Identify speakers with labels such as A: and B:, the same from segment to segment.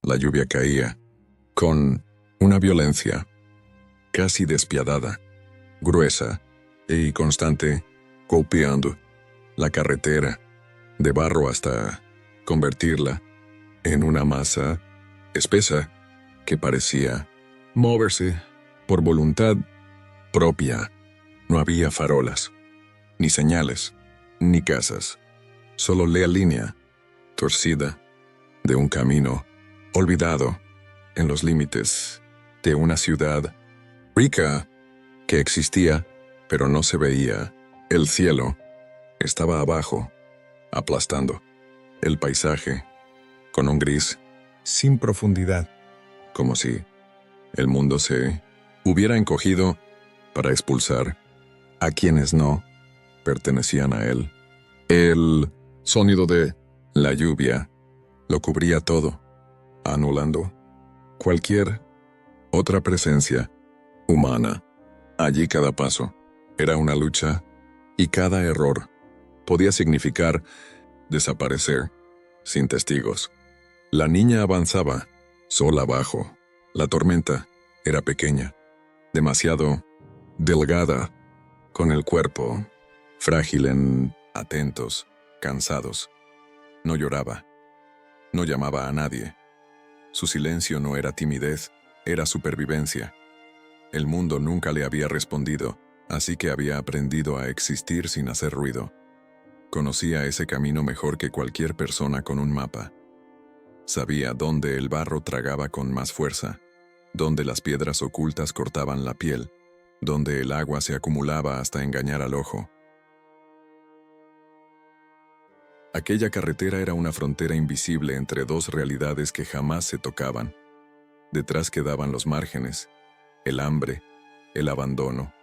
A: La lluvia caía, con una violencia casi despiadada, gruesa y constante, golpeando la carretera de barro hasta convertirla en una masa espesa que parecía moverse por voluntad propia. No había farolas, ni señales, ni casas, solo la línea torcida de un camino olvidado en los límites de una ciudad rica que existía, pero no se veía. El cielo estaba abajo, aplastando el paisaje con un gris sin profundidad, como si el mundo se hubiera encogido para expulsar a quienes no pertenecían a él. El sonido de la lluvia lo cubría todo, anulando cualquier otra presencia humana. Allí cada paso era una lucha y cada error podía significar desaparecer sin testigos. La niña avanzaba, sola abajo. La tormenta era pequeña, demasiado delgada, con el cuerpo frágil en atentos, cansados. No lloraba, no llamaba a nadie. Su silencio no era timidez, era supervivencia. El mundo nunca le había respondido, así que había aprendido a existir sin hacer ruido. Conocía ese camino mejor que cualquier persona con un mapa. Sabía dónde el barro tragaba con más fuerza, dónde las piedras ocultas cortaban la piel, dónde el agua se acumulaba hasta engañar al ojo. Aquella carretera era una frontera invisible entre dos realidades que jamás se tocaban. Detrás quedaban los márgenes, el hambre, el abandono.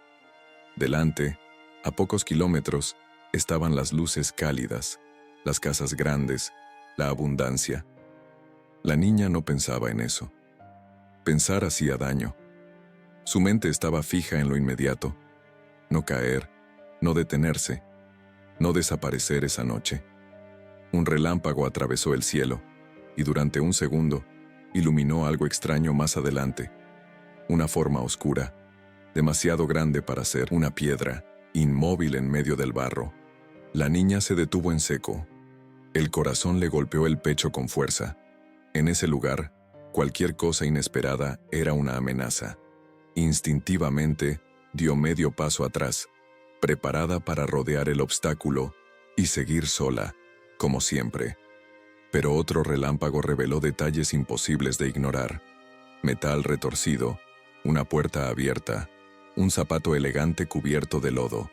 A: Delante, a pocos kilómetros, estaban las luces cálidas, las casas grandes, la abundancia. La niña no pensaba en eso. Pensar hacía daño. Su mente estaba fija en lo inmediato. No caer, no detenerse, no desaparecer esa noche. Un relámpago atravesó el cielo, y durante un segundo, iluminó algo extraño más adelante. Una forma oscura, demasiado grande para ser una piedra, inmóvil en medio del barro. La niña se detuvo en seco. El corazón le golpeó el pecho con fuerza. En ese lugar, cualquier cosa inesperada era una amenaza. Instintivamente, dio medio paso atrás, preparada para rodear el obstáculo y seguir sola, como siempre. Pero otro relámpago reveló detalles imposibles de ignorar. Metal retorcido, una puerta abierta, un zapato elegante cubierto de lodo.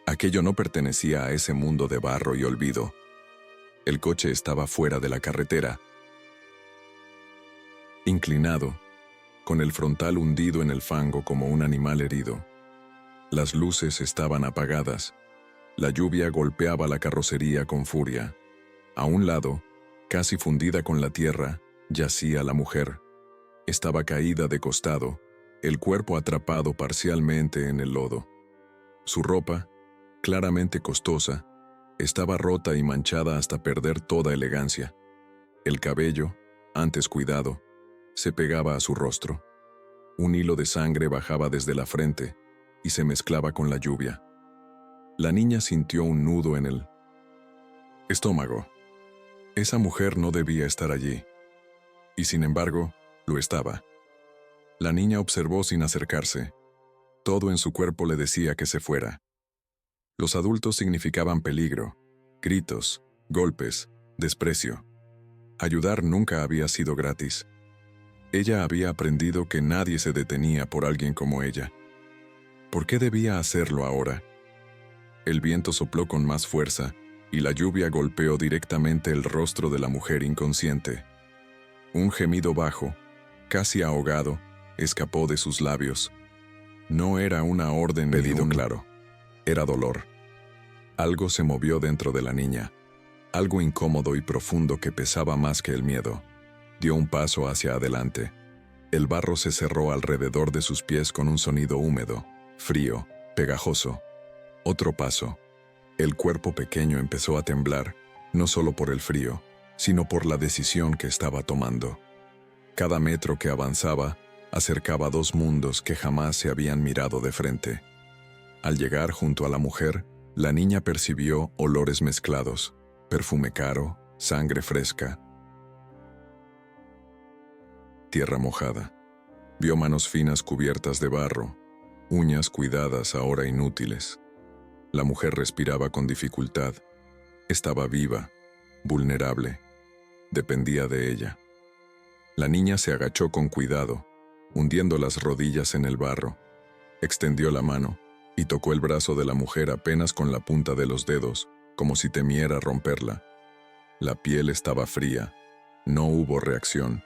A: Aquello no pertenecía a ese mundo de barro y olvido. El coche estaba fuera de la carretera, inclinado, con el frontal hundido en el fango como un animal herido. Las luces estaban apagadas. La lluvia golpeaba la carrocería con furia. A un lado, casi fundida con la tierra, yacía la mujer. Estaba caída de costado, el cuerpo atrapado parcialmente en el lodo. Su ropa, claramente costosa, estaba rota y manchada hasta perder toda elegancia. El cabello, antes cuidado, se pegaba a su rostro. Un hilo de sangre bajaba desde la frente y se mezclaba con la lluvia. La niña sintió un nudo en el estómago. Esa mujer no debía estar allí. Y sin embargo, lo estaba. La niña observó sin acercarse. Todo en su cuerpo le decía que se fuera. Los adultos significaban peligro, gritos, golpes, desprecio. Ayudar nunca había sido gratis. Ella había aprendido que nadie se detenía por alguien como ella. ¿Por qué debía hacerlo ahora? El viento sopló con más fuerza y la lluvia golpeó directamente el rostro de la mujer inconsciente. Un gemido bajo, casi ahogado, escapó de sus labios. No era una orden pedido claro, era dolor. Algo se movió dentro de la niña, algo incómodo y profundo que pesaba más que el miedo. Dio un paso hacia adelante. El barro se cerró alrededor de sus pies con un sonido húmedo, frío, pegajoso. Otro paso. El cuerpo pequeño empezó a temblar, no solo por el frío, sino por la decisión que estaba tomando. Cada metro que avanzaba acercaba dos mundos que jamás se habían mirado de frente. Al llegar junto a la mujer, la niña percibió olores mezclados, perfume caro, sangre fresca, tierra mojada. Vio manos finas cubiertas de barro, uñas cuidadas ahora inútiles. La mujer respiraba con dificultad. Estaba viva, vulnerable. Dependía de ella. La niña se agachó con cuidado, hundiendo las rodillas en el barro. Extendió la mano y tocó el brazo de la mujer apenas con la punta de los dedos, como si temiera romperla. La piel estaba fría. No hubo reacción.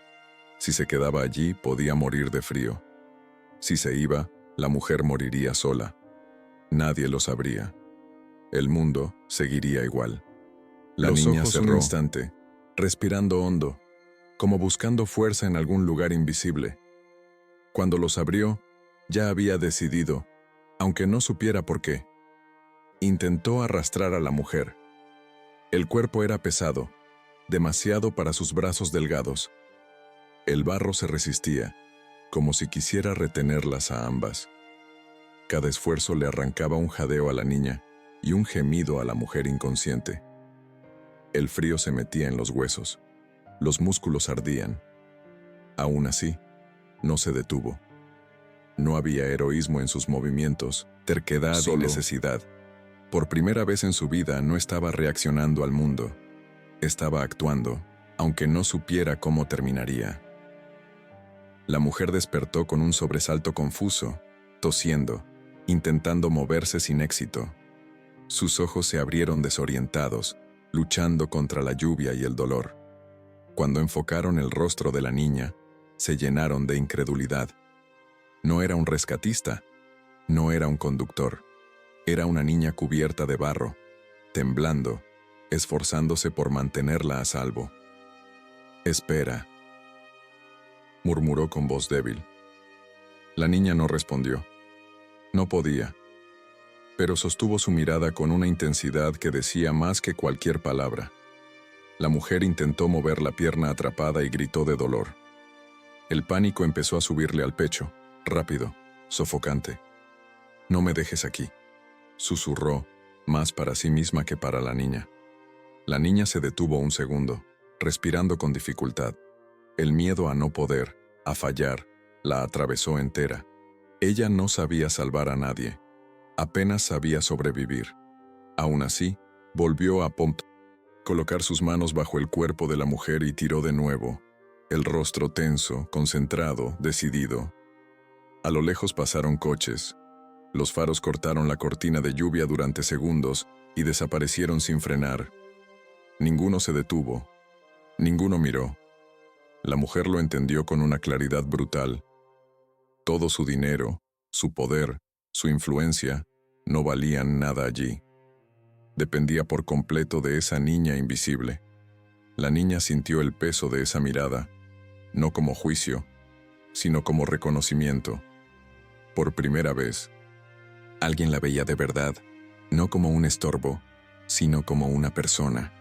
A: Si se quedaba allí, podía morir de frío. Si se iba, la mujer moriría sola. Nadie lo sabría. El mundo seguiría igual. La niña cerró un instante, respirando hondo, como buscando fuerza en algún lugar invisible. Cuando los abrió, ya había decidido, aunque no supiera por qué. Intentó arrastrar a la mujer. El cuerpo era pesado, demasiado para sus brazos delgados. El barro se resistía, como si quisiera retenerlas a ambas. Cada esfuerzo le arrancaba un jadeo a la niña y un gemido a la mujer inconsciente. El frío se metía en los huesos. Los músculos ardían. Aún así, no se detuvo. No había heroísmo en sus movimientos, terquedad y necesidad. Por primera vez en su vida no estaba reaccionando al mundo. Estaba actuando, aunque no supiera cómo terminaría. La mujer despertó con un sobresalto confuso, tosiendo, intentando moverse sin éxito. Sus ojos se abrieron desorientados, luchando contra la lluvia y el dolor. Cuando enfocaron el rostro de la niña, se llenaron de incredulidad. No era un rescatista, no era un conductor. Era una niña cubierta de barro, temblando, esforzándose por mantenerla a salvo. «Espera», murmuró con voz débil. La niña no respondió. No podía, pero sostuvo su mirada con una intensidad que decía más que cualquier palabra. La mujer intentó mover la pierna atrapada y gritó de dolor. El pánico empezó a subirle al pecho, rápido, sofocante. «No me dejes aquí», susurró, más para sí misma que para la niña. La niña se detuvo un segundo, respirando con dificultad. El miedo a no poder, a fallar, la atravesó entera. Ella no sabía salvar a nadie. Apenas sabía sobrevivir. Aún así, volvió a colocar sus manos bajo el cuerpo de la mujer y tiró de nuevo, el rostro tenso, concentrado, decidido. A lo lejos pasaron coches. Los faros cortaron la cortina de lluvia durante segundos y desaparecieron sin frenar. Ninguno se detuvo. Ninguno miró. La mujer lo entendió con una claridad brutal. Todo su dinero, su poder, su influencia, no valían nada allí. Dependía por completo de esa niña invisible. La niña sintió el peso de esa mirada, no como juicio, sino como reconocimiento. Por primera vez, alguien la veía de verdad, no como un estorbo, sino como una persona.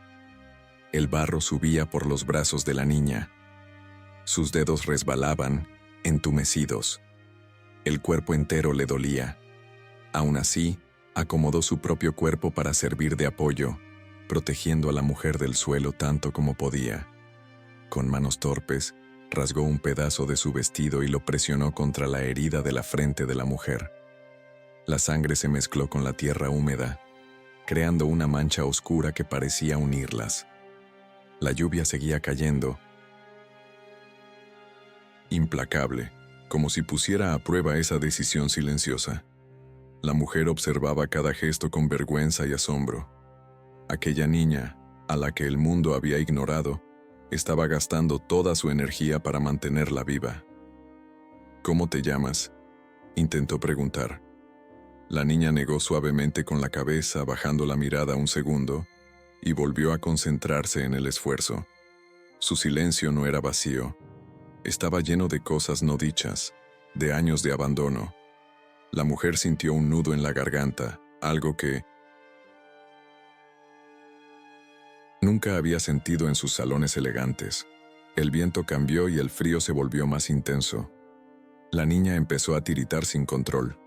A: El barro subía por los brazos de la niña. Sus dedos resbalaban, entumecidos. El cuerpo entero le dolía. Aún así, acomodó su propio cuerpo para servir de apoyo, protegiendo a la mujer del suelo tanto como podía. Con manos torpes, rasgó un pedazo de su vestido y lo presionó contra la herida de la frente de la mujer. La sangre se mezcló con la tierra húmeda, creando una mancha oscura que parecía unirlas. La lluvia seguía cayendo, implacable, como si pusiera a prueba esa decisión silenciosa. La mujer observaba cada gesto con vergüenza y asombro. Aquella niña, a la que el mundo había ignorado, estaba gastando toda su energía para mantenerla viva. «¿Cómo te llamas?», intentó preguntar. La niña negó suavemente con la cabeza, bajando la mirada un segundo, y volvió a concentrarse en el esfuerzo. Su silencio no era vacío. Estaba lleno de cosas no dichas, de años de abandono. La mujer sintió un nudo en la garganta, algo que nunca había sentido en sus salones elegantes. El viento cambió y el frío se volvió más intenso. La niña empezó a tiritar sin control.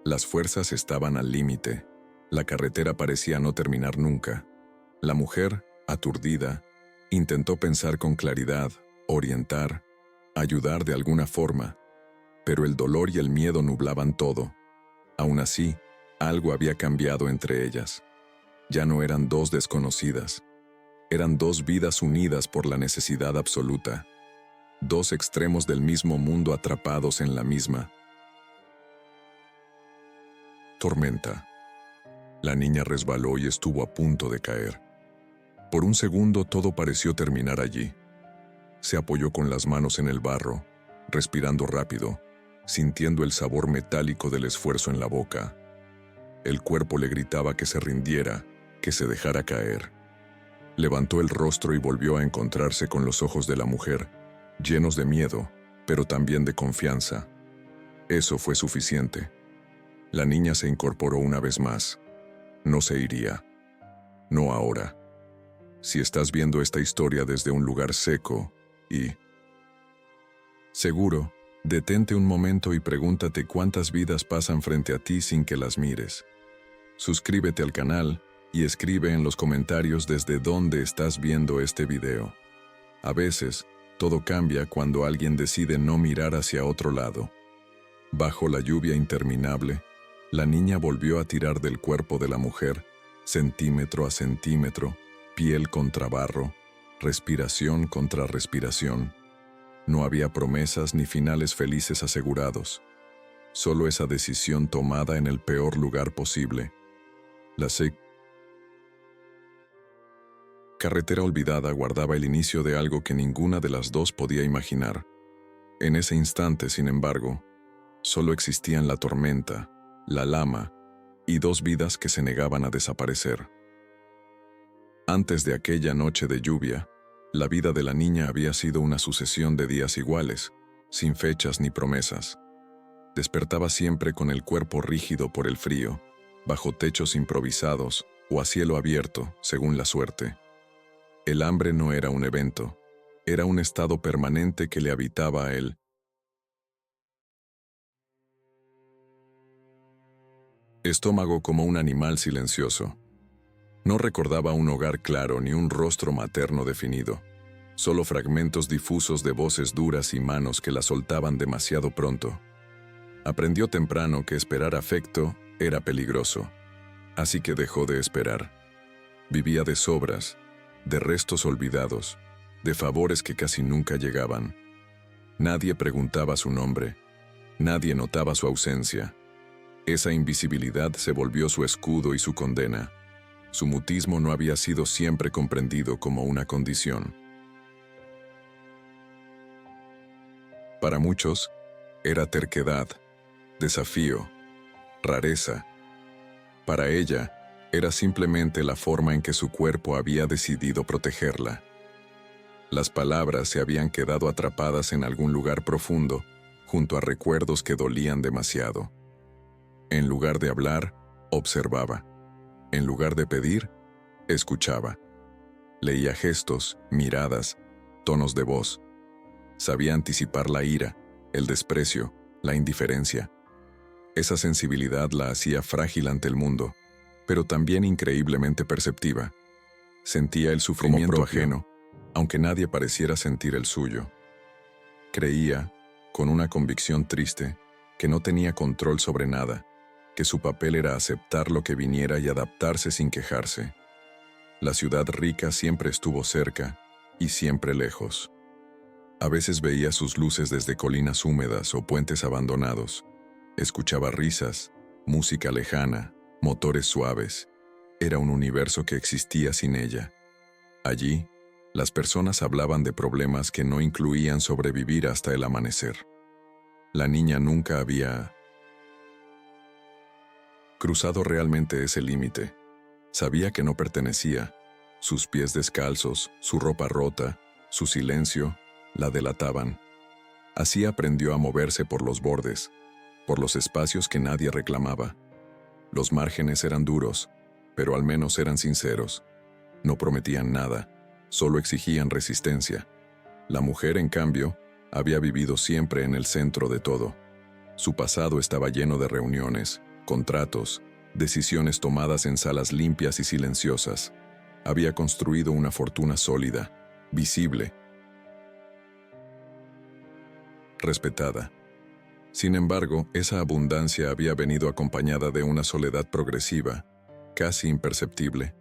A: Las fuerzas estaban al límite. La carretera parecía no terminar nunca. La mujer, aturdida, intentó pensar con claridad, orientar, ayudar de alguna forma, pero el dolor y el miedo nublaban todo. Aún así, algo había cambiado entre ellas. Ya no eran dos desconocidas. Eran dos vidas unidas por la necesidad absoluta. Dos extremos del mismo mundo atrapados en la misma tormenta. La niña resbaló y estuvo a punto de caer. Por un segundo todo pareció terminar allí. Se apoyó con las manos en el barro, respirando rápido, sintiendo el sabor metálico del esfuerzo en la boca. El cuerpo le gritaba que se rindiera, que se dejara caer. Levantó el rostro y volvió a encontrarse con los ojos de la mujer, llenos de miedo, pero también de confianza. Eso fue suficiente. La niña se incorporó una vez más. No se iría. No ahora. Si estás viendo esta historia desde un lugar seco y seguro, detente un momento y pregúntate cuántas vidas pasan frente a ti sin que las mires. Suscríbete al canal y escribe en los comentarios desde dónde estás viendo este video. A veces, todo cambia cuando alguien decide no mirar hacia otro lado. Bajo la lluvia interminable, la niña volvió a tirar del cuerpo de la mujer, centímetro a centímetro, piel contra barro, respiración contra respiración. No había promesas ni finales felices asegurados. Solo esa decisión tomada en el peor lugar posible. La carretera olvidada guardaba el inicio de algo que ninguna de las dos podía imaginar. En ese instante, sin embargo, solo existían la tormenta, la lama y dos vidas que se negaban a desaparecer. Antes de aquella noche de lluvia, la vida de la niña había sido una sucesión de días iguales, sin fechas ni promesas. Despertaba siempre con el cuerpo rígido por el frío, bajo techos improvisados o a cielo abierto, según la suerte. El hambre no era un evento, era un estado permanente que le habitaba a él. Estómago como un animal silencioso. No recordaba un hogar claro ni un rostro materno definido, solo fragmentos difusos de voces duras y manos que la soltaban demasiado pronto. Aprendió temprano que esperar afecto era peligroso, así que dejó de esperar. Vivía de sobras, de restos olvidados, de favores que casi nunca llegaban. Nadie preguntaba su nombre, nadie notaba su ausencia. Esa invisibilidad se volvió su escudo y su condena. Su mutismo no había sido siempre comprendido como una condición. Para muchos, era terquedad, desafío, rareza. Para ella, era simplemente la forma en que su cuerpo había decidido protegerla. Las palabras se habían quedado atrapadas en algún lugar profundo, junto a recuerdos que dolían demasiado. En lugar de hablar, observaba. En lugar de pedir, escuchaba. Leía gestos, miradas, tonos de voz. Sabía anticipar la ira, el desprecio, la indiferencia. Esa sensibilidad la hacía frágil ante el mundo, pero también increíblemente perceptiva. Sentía el sufrimiento ajeno, aunque nadie pareciera sentir el suyo. Creía, con una convicción triste, que no tenía control sobre nada, que su papel era aceptar lo que viniera y adaptarse sin quejarse. La ciudad rica siempre estuvo cerca y siempre lejos. A veces veía sus luces desde colinas húmedas o puentes abandonados. Escuchaba risas, música lejana, motores suaves. Era un universo que existía sin ella. Allí, las personas hablaban de problemas que no incluían sobrevivir hasta el amanecer. La niña nunca había cruzado realmente ese límite. Sabía que no pertenecía. Sus pies descalzos, su ropa rota, su silencio, la delataban. Así aprendió a moverse por los bordes, por los espacios que nadie reclamaba. Los márgenes eran duros, pero al menos eran sinceros. No prometían nada, solo exigían resistencia. La mujer, en cambio, había vivido siempre en el centro de todo. Su pasado estaba lleno de reuniones, contratos, decisiones tomadas en salas limpias y silenciosas. Había construido una fortuna sólida, visible, respetada. Sin embargo, esa abundancia había venido acompañada de una soledad progresiva, casi imperceptible.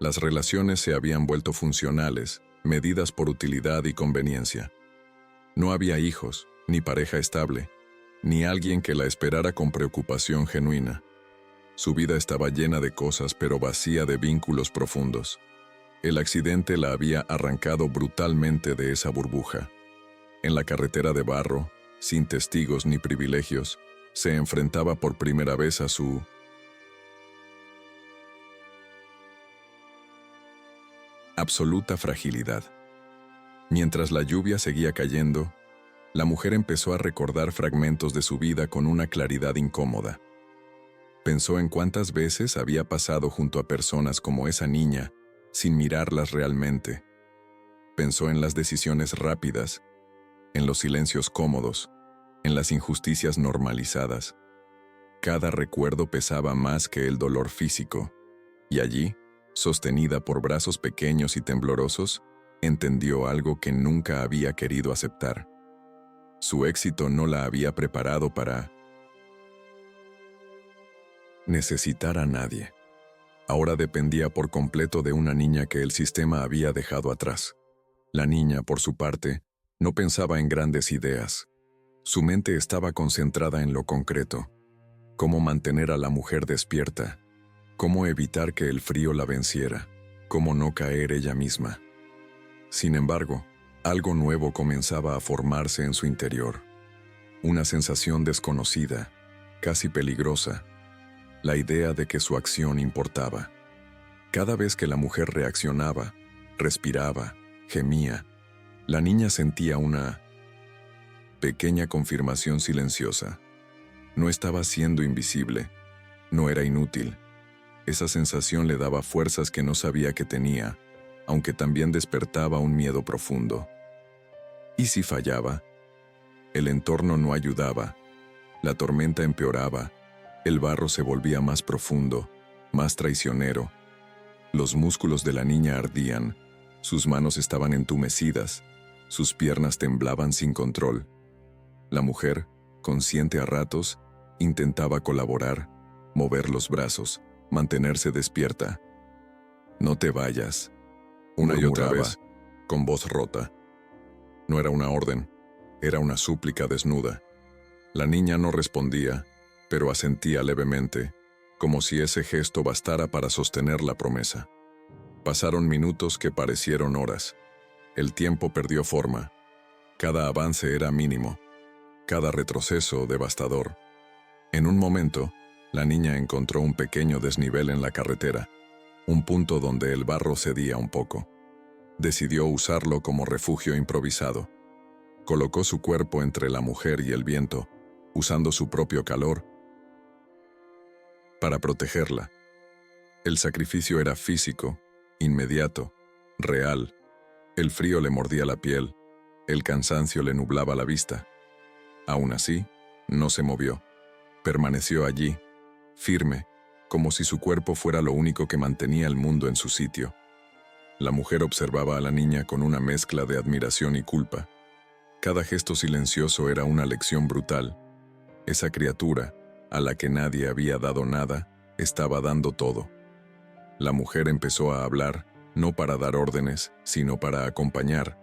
A: Las relaciones se habían vuelto funcionales, medidas por utilidad y conveniencia. No había hijos, ni pareja estable, ni alguien que la esperara con preocupación genuina. Su vida estaba llena de cosas, pero vacía de vínculos profundos. El accidente la había arrancado brutalmente de esa burbuja. En la carretera de barro, sin testigos ni privilegios, se enfrentaba por primera vez a su absoluta fragilidad. Mientras la lluvia seguía cayendo, la mujer empezó a recordar fragmentos de su vida con una claridad incómoda. Pensó en cuántas veces había pasado junto a personas como esa niña, sin mirarlas realmente. Pensó en las decisiones rápidas, en los silencios cómodos, en las injusticias normalizadas. Cada recuerdo pesaba más que el dolor físico, y allí, sostenida por brazos pequeños y temblorosos, entendió algo que nunca había querido aceptar. Su éxito no la había preparado para necesitar a nadie. Ahora dependía por completo de una niña que el sistema había dejado atrás. La niña, por su parte, no pensaba en grandes ideas. Su mente estaba concentrada en lo concreto. Cómo mantener a la mujer despierta, cómo evitar que el frío la venciera, cómo no caer ella misma. Sin embargo, algo nuevo comenzaba a formarse en su interior. Una sensación desconocida, casi peligrosa, la idea de que su acción importaba. Cada vez que la mujer reaccionaba, respiraba, gemía, la niña sentía una pequeña confirmación silenciosa. No estaba siendo invisible, no era inútil. Esa sensación le daba fuerzas que no sabía que tenía, aunque también despertaba un miedo profundo. ¿Y si fallaba? El entorno no ayudaba, la tormenta empeoraba, el barro se volvía más profundo, más traicionero. Los músculos de la niña ardían, sus manos estaban entumecidas, sus piernas temblaban sin control. La mujer, consciente a ratos, intentaba colaborar, mover los brazos, mantenerse despierta. «No te vayas», una y otra vez, con voz rota. No era una orden, era una súplica desnuda. La niña no respondía, pero asentía levemente, como si ese gesto bastara para sostener la promesa. Pasaron minutos que parecieron horas. El tiempo perdió forma. Cada avance era mínimo, cada retroceso devastador. En un momento, la niña encontró un pequeño desnivel en la carretera, un punto donde el barro cedía un poco. Decidió usarlo como refugio improvisado. Colocó su cuerpo entre la mujer y el viento, usando su propio calor para protegerla. El sacrificio era físico, inmediato, real. El frío le mordía la piel, el cansancio le nublaba la vista. Aún así, no se movió. Permaneció allí, firme, como si su cuerpo fuera lo único que mantenía el mundo en su sitio. La mujer observaba a la niña con una mezcla de admiración y culpa. Cada gesto silencioso era una lección brutal. Esa criatura, a la que nadie había dado nada, estaba dando todo. La mujer empezó a hablar, no para dar órdenes, sino para acompañar.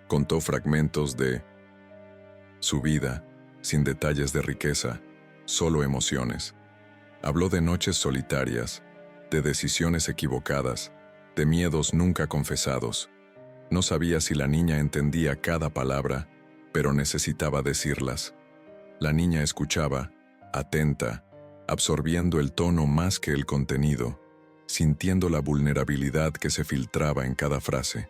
A: Contó fragmentos de su vida, sin detalles de riqueza, solo emociones. Habló de noches solitarias, de decisiones equivocadas, de miedos nunca confesados. No sabía si la niña entendía cada palabra, pero necesitaba decirlas. La niña escuchaba, atenta, absorbiendo el tono más que el contenido, sintiendo la vulnerabilidad que se filtraba en cada frase.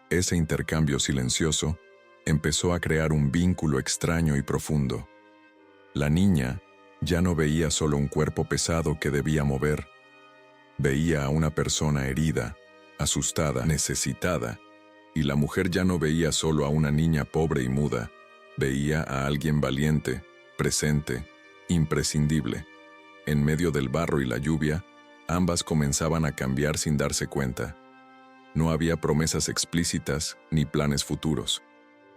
A: Ese intercambio silencioso empezó a crear un vínculo extraño y profundo. La niña ya no veía solo un cuerpo pesado que debía mover. Veía a una persona herida, asustada, necesitada, Y la mujer ya no veía solo a una niña pobre y muda, veía a alguien valiente, presente, imprescindible. En medio del barro y la lluvia, ambas comenzaban a cambiar sin darse cuenta. No había promesas explícitas ni planes futuros,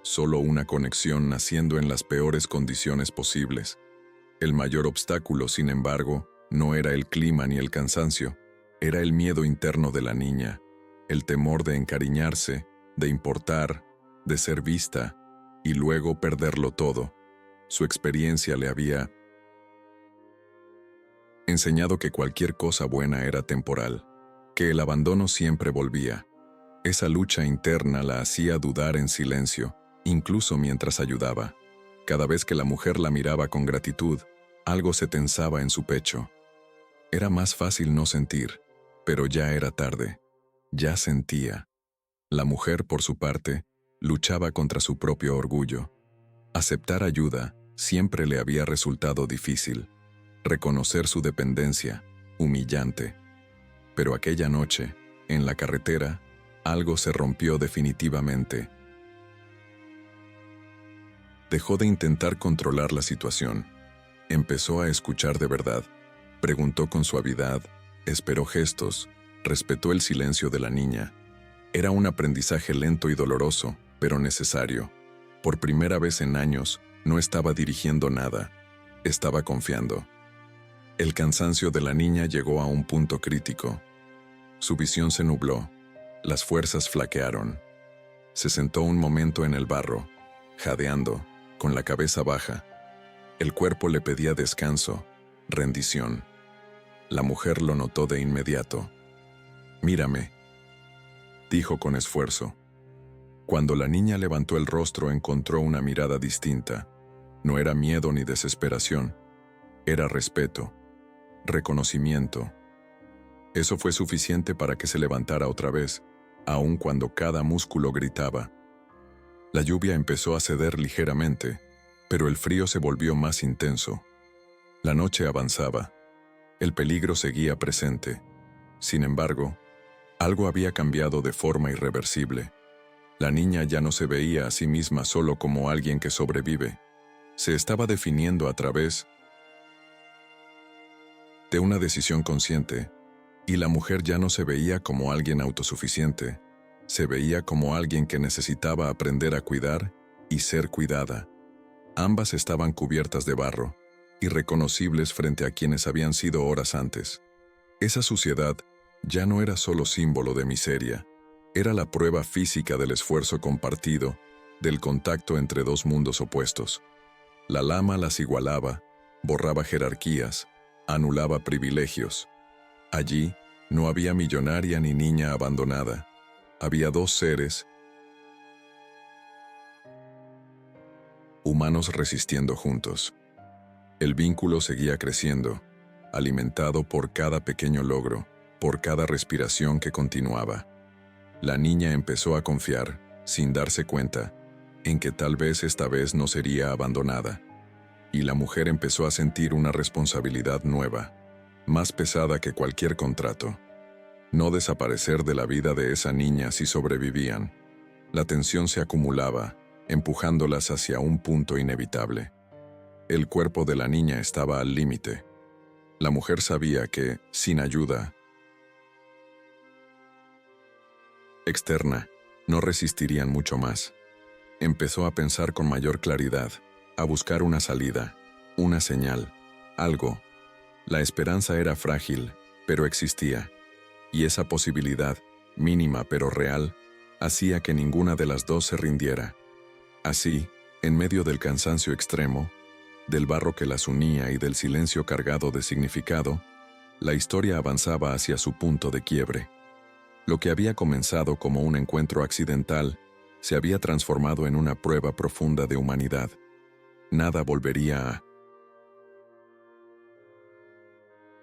A: solo una conexión naciendo en las peores condiciones posibles. El mayor obstáculo, sin embargo, no era el clima ni el cansancio, era el miedo interno de la niña, el temor de encariñarse, de importar, de ser vista, y luego perderlo todo. Su experiencia le había enseñado que cualquier cosa buena era temporal, que el abandono siempre volvía. Esa lucha interna la hacía dudar en silencio, incluso mientras ayudaba. Cada vez que la mujer la miraba con gratitud, algo se tensaba en su pecho. Era más fácil no sentir, pero ya era tarde. Ya sentía. La mujer, por su parte, luchaba contra su propio orgullo. Aceptar ayuda siempre le había resultado difícil. Reconocer su dependencia, humillante. Pero aquella noche, en la carretera, algo se rompió definitivamente. Dejó de intentar controlar la situación. Empezó a escuchar de verdad. Preguntó con suavidad, esperó gestos, respetó el silencio de la niña. Era un aprendizaje lento y doloroso, pero necesario. Por primera vez en años, no estaba dirigiendo nada. Estaba confiando. El cansancio de la niña llegó a un punto crítico. Su visión se nubló. Las fuerzas flaquearon. Se sentó un momento en el barro, jadeando, con la cabeza baja. El cuerpo le pedía descanso, rendición. La mujer lo notó de inmediato. «Mírame», dijo con esfuerzo. Cuando la niña levantó el rostro, encontró una mirada distinta. No era miedo ni desesperación. Era respeto, reconocimiento. Eso fue suficiente para que se levantara otra vez, aun cuando cada músculo gritaba. La lluvia empezó a ceder ligeramente, pero el frío se volvió más intenso. La noche avanzaba. El peligro seguía presente. Sin embargo, algo había cambiado de forma irreversible. La niña ya no se veía a sí misma solo como alguien que sobrevive. Se estaba definiendo a través de una decisión consciente, y la mujer ya no se veía como alguien autosuficiente. Se veía como alguien que necesitaba aprender a cuidar y ser cuidada. Ambas estaban cubiertas de barro, irreconocibles frente a quienes habían sido horas antes. Esa suciedad ya no era solo símbolo de miseria, era la prueba física del esfuerzo compartido, del contacto entre dos mundos opuestos. La lama las igualaba, borraba jerarquías, anulaba privilegios. Allí no había millonaria ni niña abandonada. Había dos seres humanos resistiendo juntos. El vínculo seguía creciendo, alimentado por cada pequeño logro, por cada respiración que continuaba. La niña empezó a confiar, sin darse cuenta, en que tal vez esta vez no sería abandonada. Y la mujer empezó a sentir una responsabilidad nueva, más pesada que cualquier contrato. No desaparecer de la vida de esa niña si sobrevivían. La tensión se acumulaba, empujándolas hacia un punto inevitable. El cuerpo de la niña estaba al límite. La mujer sabía que, sin ayuda externa, no resistirían mucho más. Empezó a pensar con mayor claridad, a buscar una salida, una señal, algo. La esperanza era frágil, pero existía. Y esa posibilidad, mínima pero real, hacía que ninguna de las dos se rindiera. Así, en medio del cansancio extremo, del barro que las unía y del silencio cargado de significado, la historia avanzaba hacia su punto de quiebre. Lo que había comenzado como un encuentro accidental se había transformado en una prueba profunda de humanidad. Nada volvería a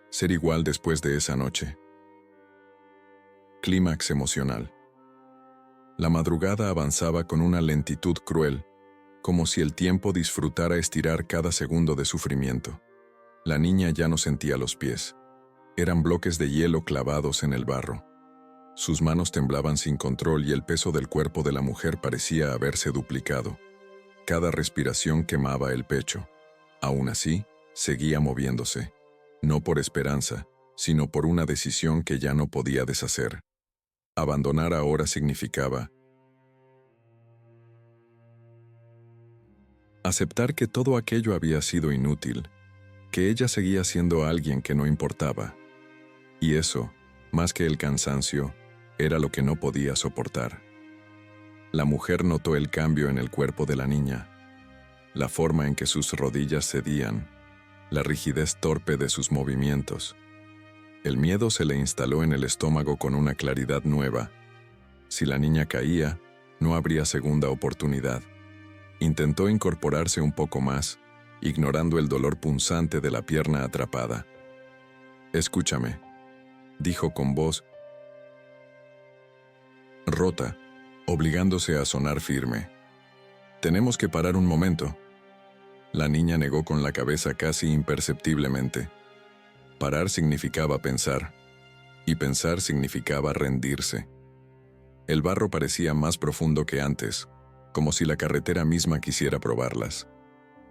A: ser igual después de esa noche. Clímax emocional. La madrugada avanzaba con una lentitud cruel, como si el tiempo disfrutara estirar cada segundo de sufrimiento. La niña ya no sentía los pies. Eran bloques de hielo clavados en el barro. Sus manos temblaban sin control y el peso del cuerpo de la mujer parecía haberse duplicado. Cada respiración quemaba el pecho. Aún así, seguía moviéndose. No por esperanza, sino por una decisión que ya no podía deshacer. Abandonar ahora significaba aceptar que todo aquello había sido inútil, que ella seguía siendo alguien que no importaba. Y eso, más que el cansancio, era lo que no podía soportar. La mujer notó el cambio en el cuerpo de la niña, la forma en que sus rodillas cedían, la rigidez torpe de sus movimientos. El miedo se le instaló en el estómago con una claridad nueva. Si la niña caía, no habría segunda oportunidad. Intentó incorporarse un poco más, ignorando el dolor punzante de la pierna atrapada. «Escúchame», dijo con voz rota, obligándose a sonar firme. «Tenemos que parar un momento». La niña negó con la cabeza casi imperceptiblemente. Parar significaba pensar, y pensar significaba rendirse. El barro parecía más profundo que antes, como si la carretera misma quisiera probarlas.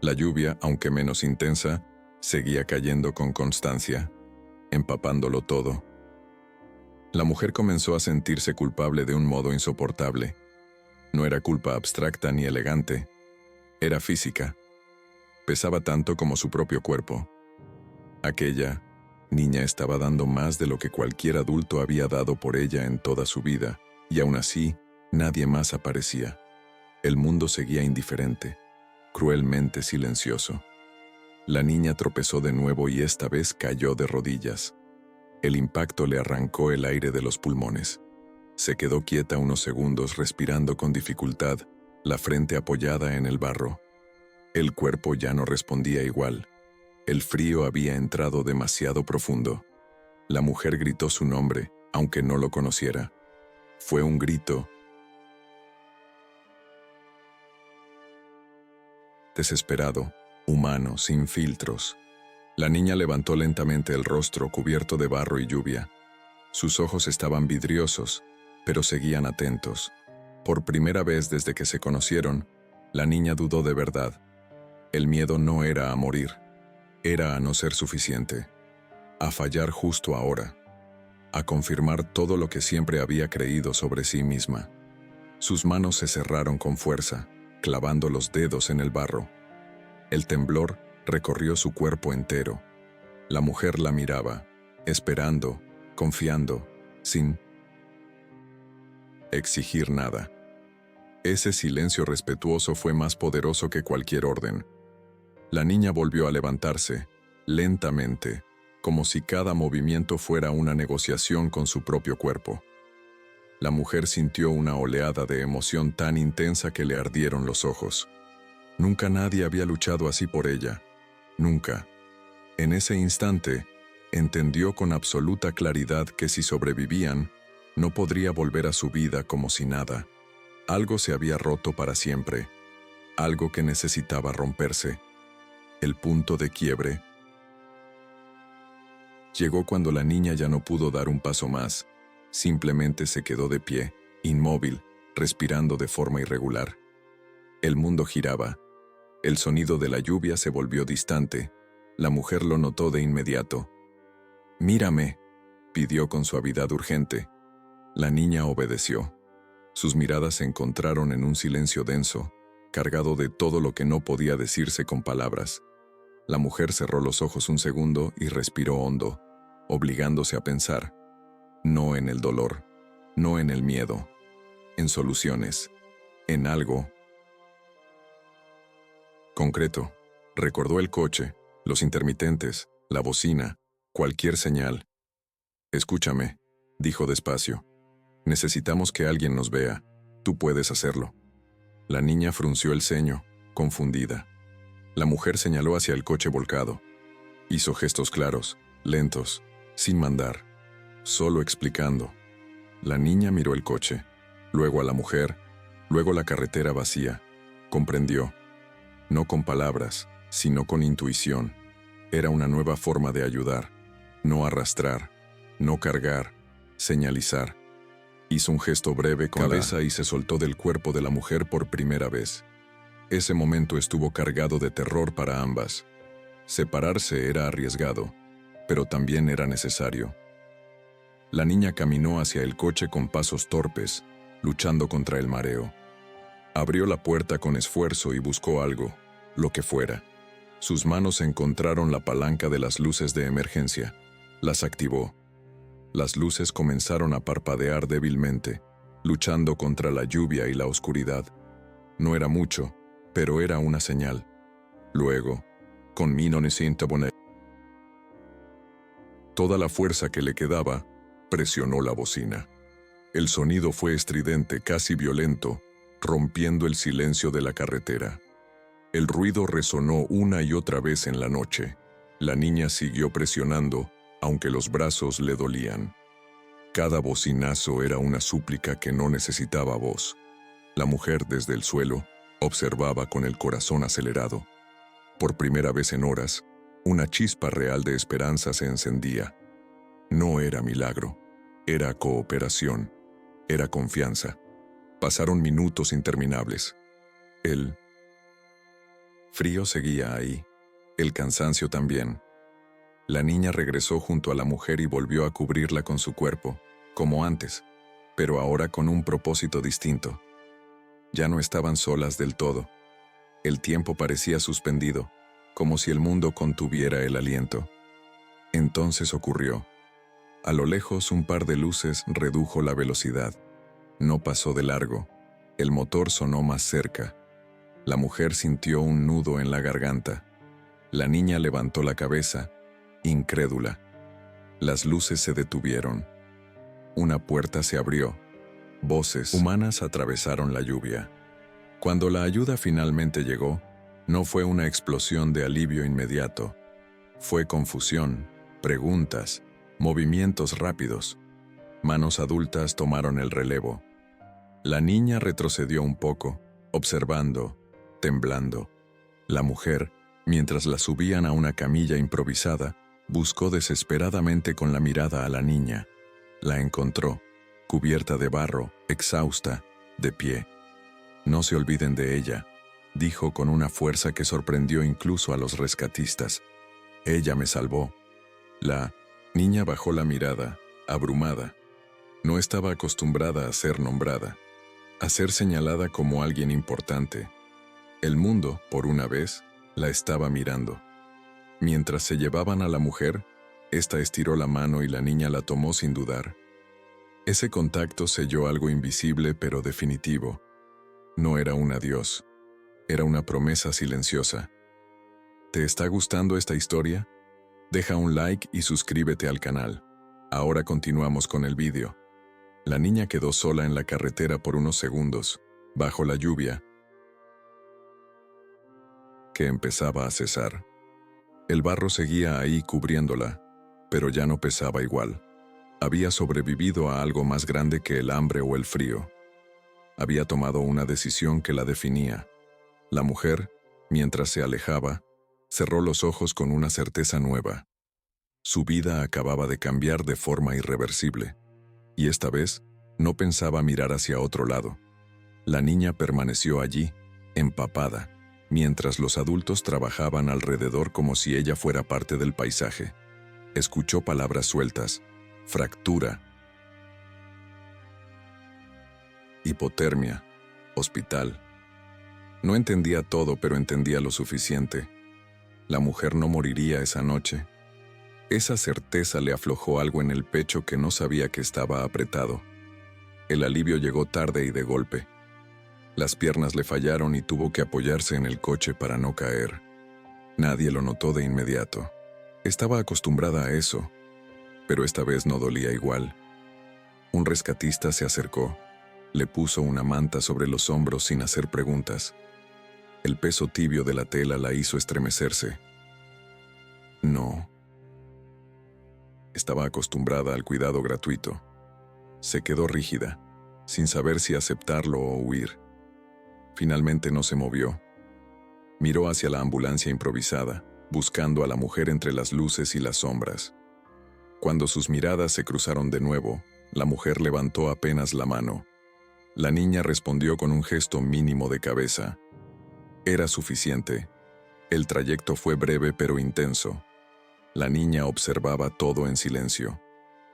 A: La lluvia, aunque menos intensa, seguía cayendo con constancia, empapándolo todo. La mujer comenzó a sentirse culpable de un modo insoportable. No era culpa abstracta ni elegante, era física. Pesaba tanto como su propio cuerpo. Aquella niña estaba dando más de lo que cualquier adulto había dado por ella en toda su vida, y aún así, nadie más aparecía. El mundo seguía indiferente, cruelmente silencioso. La niña tropezó de nuevo y esta vez cayó de rodillas. El impacto le arrancó el aire de los pulmones. Se quedó quieta unos segundos respirando con dificultad, la frente apoyada en el barro. El cuerpo ya no respondía igual. El frío había entrado demasiado profundo. La mujer gritó su nombre, aunque no lo conociera. Fue un grito desesperado, humano, sin filtros. La niña levantó lentamente el rostro cubierto de barro y lluvia. Sus ojos estaban vidriosos, pero seguían atentos. Por primera vez desde que se conocieron, la niña dudó de verdad. El miedo no era a morir, era a no ser suficiente, a fallar justo ahora, a confirmar todo lo que siempre había creído sobre sí misma. Sus manos se cerraron con fuerza, clavando los dedos en el barro. El temblor recorrió su cuerpo entero. La mujer la miraba, esperando, confiando, sin exigir nada. Ese silencio respetuoso fue más poderoso que cualquier orden. La niña volvió a levantarse, lentamente, como si cada movimiento fuera una negociación con su propio cuerpo. La mujer sintió una oleada de emoción tan intensa que le ardieron los ojos. Nunca nadie había luchado así por ella. Nunca. En ese instante, entendió con absoluta claridad que si sobrevivían, no podría volver a su vida como si nada. Algo se había roto para siempre. Algo que necesitaba romperse. El punto de quiebre llegó cuando la niña ya no pudo dar un paso más. Simplemente se quedó de pie, inmóvil, respirando de forma irregular. El mundo giraba. El sonido de la lluvia se volvió distante. La mujer lo notó de inmediato. «Mírame», pidió con suavidad urgente. La niña obedeció. Sus miradas se encontraron en un silencio denso, cargado de todo lo que no podía decirse con palabras. La mujer cerró los ojos un segundo y respiró hondo, obligándose a pensar. No en el dolor, no en el miedo, en soluciones, en algo concreto. Recordó el coche, los intermitentes, la bocina, cualquier señal. «Escúchame», dijo despacio. «Necesitamos que alguien nos vea. Tú puedes hacerlo». La niña frunció el ceño, confundida. La mujer señaló hacia el coche volcado. Hizo gestos claros, lentos, sin mandar, solo explicando. La niña miró el coche, luego a la mujer, luego la carretera vacía. Comprendió. No con palabras, sino con intuición. Era una nueva forma de ayudar. No arrastrar, no cargar, señalizar. Hizo un gesto breve con la cabeza y se soltó del cuerpo de la mujer por primera vez. Ese momento estuvo cargado de terror para ambas. Separarse era arriesgado, pero también era necesario. La niña caminó hacia el coche con pasos torpes, luchando contra el mareo. Abrió la puerta con esfuerzo y buscó algo, lo que fuera. Sus manos encontraron la palanca de las luces de emergencia. Las activó. Las luces comenzaron a parpadear débilmente, luchando contra la lluvia y la oscuridad. No era mucho, pero era una señal. Luego, con mano necesitaba toda la fuerza que le quedaba, presionó la bocina. El sonido fue estridente, casi violento, rompiendo el silencio de la carretera. El ruido resonó una y otra vez en la noche. La niña siguió presionando, aunque los brazos le dolían. Cada bocinazo era una súplica que no necesitaba voz. La mujer, desde el suelo, observaba con el corazón acelerado. Por primera vez en horas, una chispa real de esperanza se encendía. No era milagro, era cooperación, era confianza. Pasaron minutos interminables. El frío seguía ahí, el cansancio también. La niña regresó junto a la mujer y volvió a cubrirla con su cuerpo, como antes, pero ahora con un propósito distinto. Ya no estaban solas del todo. El tiempo parecía suspendido, como si el mundo contuviera el aliento. Entonces ocurrió. A lo lejos, un par de luces redujo la velocidad. No pasó de largo. El motor sonó más cerca. La mujer sintió un nudo en la garganta. La niña levantó la cabeza, incrédula. Las luces se detuvieron. Una puerta se abrió. Voces humanas atravesaron la lluvia. Cuando la ayuda finalmente llegó, no fue una explosión de alivio inmediato. Fue confusión, preguntas, movimientos rápidos. Manos adultas tomaron el relevo. La niña retrocedió un poco, observando, temblando. La mujer, mientras la subían a una camilla improvisada, buscó desesperadamente con la mirada a la niña. La encontró, cubierta de barro, exhausta, de pie. «No se olviden de ella», dijo con una fuerza que sorprendió incluso a los rescatistas. «Ella me salvó». La niña bajó la mirada, abrumada. No estaba acostumbrada a ser nombrada, a ser señalada como alguien importante. El mundo, por una vez, la estaba mirando. Mientras se llevaban a la mujer, ésta estiró la mano y la niña la tomó sin dudar. Ese contacto selló algo invisible pero definitivo. No era un adiós, era una promesa silenciosa. ¿Te está gustando esta historia? Deja un like y suscríbete al canal. Ahora continuamos con el vídeo. La niña quedó sola en la carretera por unos segundos, bajo la lluvia, que empezaba a cesar. El barro seguía ahí cubriéndola, pero ya no pesaba igual. Había sobrevivido a algo más grande que el hambre o el frío. Había tomado una decisión que la definía. La mujer, mientras se alejaba, cerró los ojos con una certeza nueva. Su vida acababa de cambiar de forma irreversible, y esta vez no pensaba mirar hacia otro lado. La niña permaneció allí, empapada, mientras los adultos trabajaban alrededor como si ella fuera parte del paisaje. Escuchó palabras sueltas: fractura, hipotermia, hospital. No entendía todo, pero entendía lo suficiente. La mujer no moriría esa noche. Esa certeza le aflojó algo en el pecho que no sabía que estaba apretado. El alivio llegó tarde y de golpe. Las piernas le fallaron y tuvo que apoyarse en el coche para no caer. Nadie lo notó de inmediato. Estaba acostumbrada a eso, pero esta vez no dolía igual. Un rescatista se acercó, le puso una manta sobre los hombros sin hacer preguntas. El peso tibio de la tela la hizo estremecerse. No. Estaba acostumbrada al cuidado gratuito. Se quedó rígida, sin saber si aceptarlo o huir. Finalmente no se movió. Miró hacia la ambulancia improvisada, buscando a la mujer entre las luces y las sombras. Cuando sus miradas se cruzaron de nuevo, La mujer levantó apenas la mano. La niña respondió con un gesto mínimo de cabeza. Era suficiente. El trayecto fue breve pero intenso. La niña observaba todo en silencio.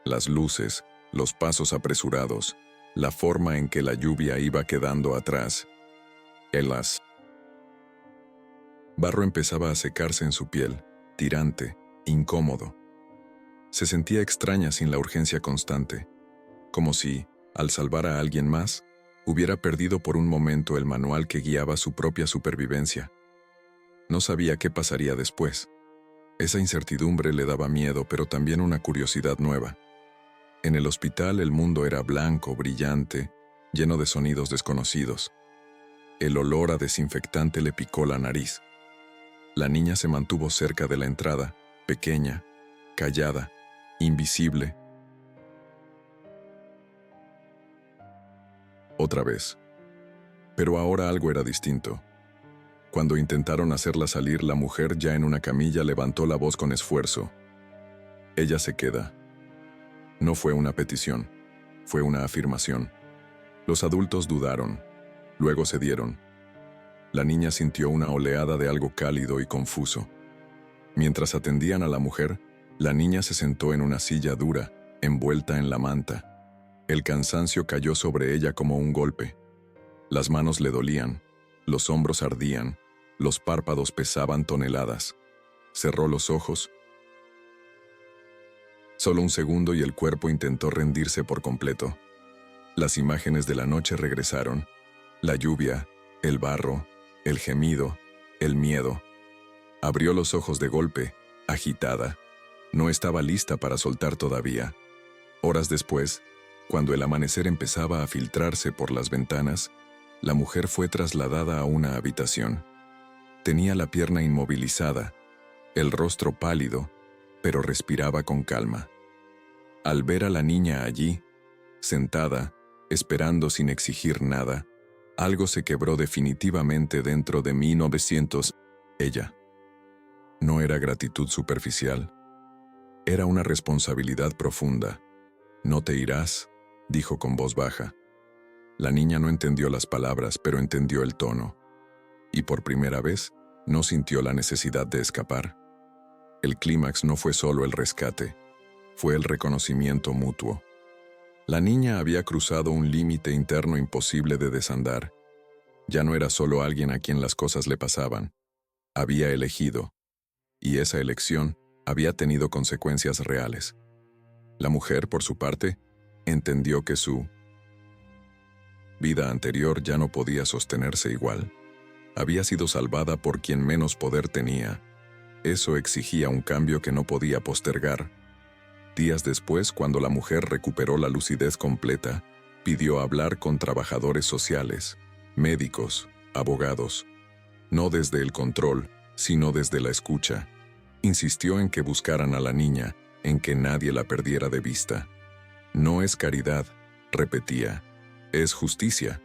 A: Las luces, los pasos apresurados, la forma en que la lluvia iba quedando atrás. Barro empezaba a secarse en su piel, tirante, incómodo. Se sentía extraña sin la urgencia constante, como si, al salvar a alguien más, hubiera perdido por un momento el manual que guiaba su propia supervivencia. No sabía qué pasaría después. Esa incertidumbre le daba miedo, pero también una curiosidad nueva. En el hospital el mundo era blanco, brillante, lleno de sonidos desconocidos. El olor a desinfectante le picó la nariz. La niña se mantuvo cerca de la entrada, pequeña, callada, invisible. Otra vez. Pero ahora algo era distinto. Cuando intentaron hacerla salir, la mujer, ya en una camilla, levantó la voz con esfuerzo. Ella se queda. No fue una petición, fue una afirmación. Los adultos dudaron, luego cedieron. La niña sintió una oleada de algo cálido y confuso. Mientras atendían a la mujer, la niña se sentó en una silla dura, envuelta en la manta. El cansancio cayó sobre ella como un golpe. Las manos le dolían, los hombros ardían, los párpados pesaban toneladas. Cerró los ojos. Solo un segundo y el cuerpo intentó rendirse por completo. Las imágenes de la noche regresaron. La lluvia, el barro, el gemido, el miedo. Abrió los ojos de golpe, agitada. No estaba lista para soltar todavía. Horas después, cuando el amanecer empezaba a filtrarse por las ventanas, la mujer fue trasladada a una habitación. Tenía la pierna inmovilizada, el rostro pálido, pero respiraba con calma. Al ver a la niña allí, sentada, esperando sin exigir nada, algo se quebró definitivamente dentro de 1900. Ella. No era gratitud superficial. Era una responsabilidad profunda. «No te irás», dijo con voz baja. La niña no entendió las palabras, pero entendió el tono. Y por primera vez, no sintió la necesidad de escapar. El clímax no fue solo el rescate, fue el reconocimiento mutuo. La niña había cruzado un límite interno imposible de desandar. Ya no era solo alguien a quien las cosas le pasaban. Había elegido, y esa elección había tenido consecuencias reales. La mujer, por su parte, entendió que su vida anterior ya no podía sostenerse igual. Había sido salvada por quien menos poder tenía. Eso exigía un cambio que no podía postergar. Días después, cuando la mujer recuperó la lucidez completa, pidió hablar con trabajadores sociales, médicos, abogados. No desde el control, sino desde la escucha. Insistió en que buscaran a la niña, en que nadie la perdiera de vista. No es caridad, repetía, es justicia.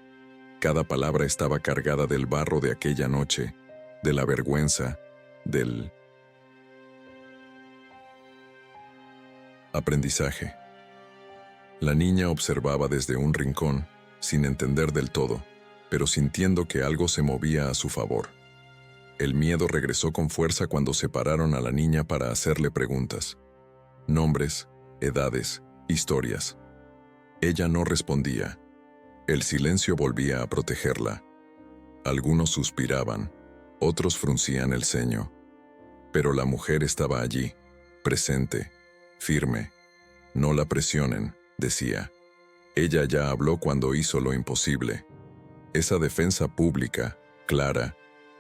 A: Cada palabra estaba cargada del barro de aquella noche, de la vergüenza, del aprendizaje. La niña observaba desde un rincón, sin entender del todo, pero sintiendo que algo se movía a su favor. El miedo regresó con fuerza cuando separaron a la niña para hacerle preguntas. Nombres, edades, historias. Ella no respondía. El silencio volvía a protegerla. Algunos suspiraban, otros fruncían el ceño. Pero la mujer estaba allí, presente, firme. No la presionen, decía. Ella ya habló cuando hizo lo imposible. Esa defensa pública, clara,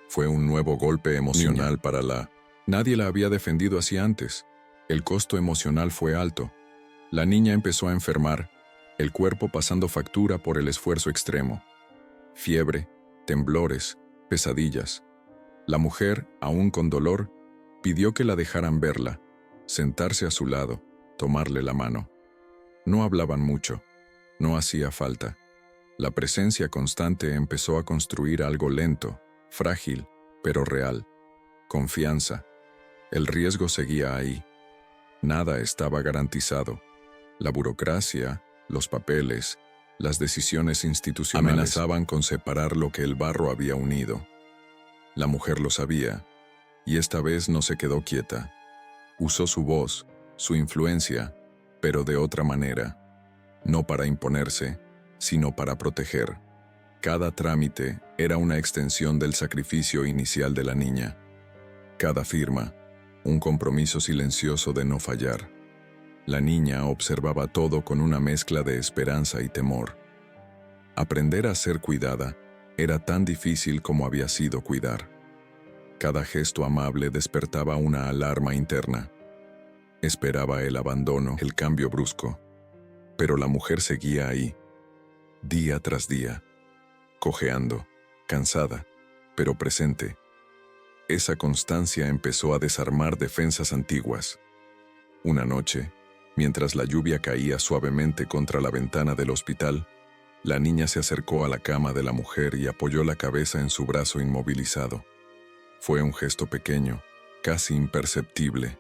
A: fue un nuevo golpe emocional para la... Nadie la había defendido así antes. El costo emocional fue alto. La niña empezó a enfermar, el cuerpo pasando factura por el esfuerzo extremo. Fiebre, temblores, pesadillas. La mujer, aún con dolor, pidió que la dejaran verla, sentarse a su lado, tomarle la mano. No hablaban mucho, no hacía falta. La presencia constante empezó a construir algo lento, frágil, pero real. Confianza. El riesgo seguía ahí. Nada estaba garantizado. La burocracia, los papeles, las decisiones institucionales amenazaban con separar lo que el barro había unido. La mujer lo sabía, y esta vez no se quedó quieta. Usó su voz, su influencia, pero de otra manera. No para imponerse, sino para proteger. Cada trámite era una extensión del sacrificio inicial de la niña. Cada firma, un compromiso silencioso de no fallar. La niña observaba todo con una mezcla de esperanza y temor. Aprender a ser cuidada era tan difícil como había sido cuidar. Cada gesto amable despertaba una alarma interna. Esperaba el abandono, el cambio brusco. Pero la mujer seguía ahí, día tras día, cojeando, cansada, pero presente. Esa constancia empezó a desarmar defensas antiguas. Una noche, mientras la lluvia caía suavemente contra la ventana del hospital, la niña se acercó a la cama de la mujer y apoyó la cabeza en su brazo inmovilizado. Fue un gesto pequeño, casi imperceptible,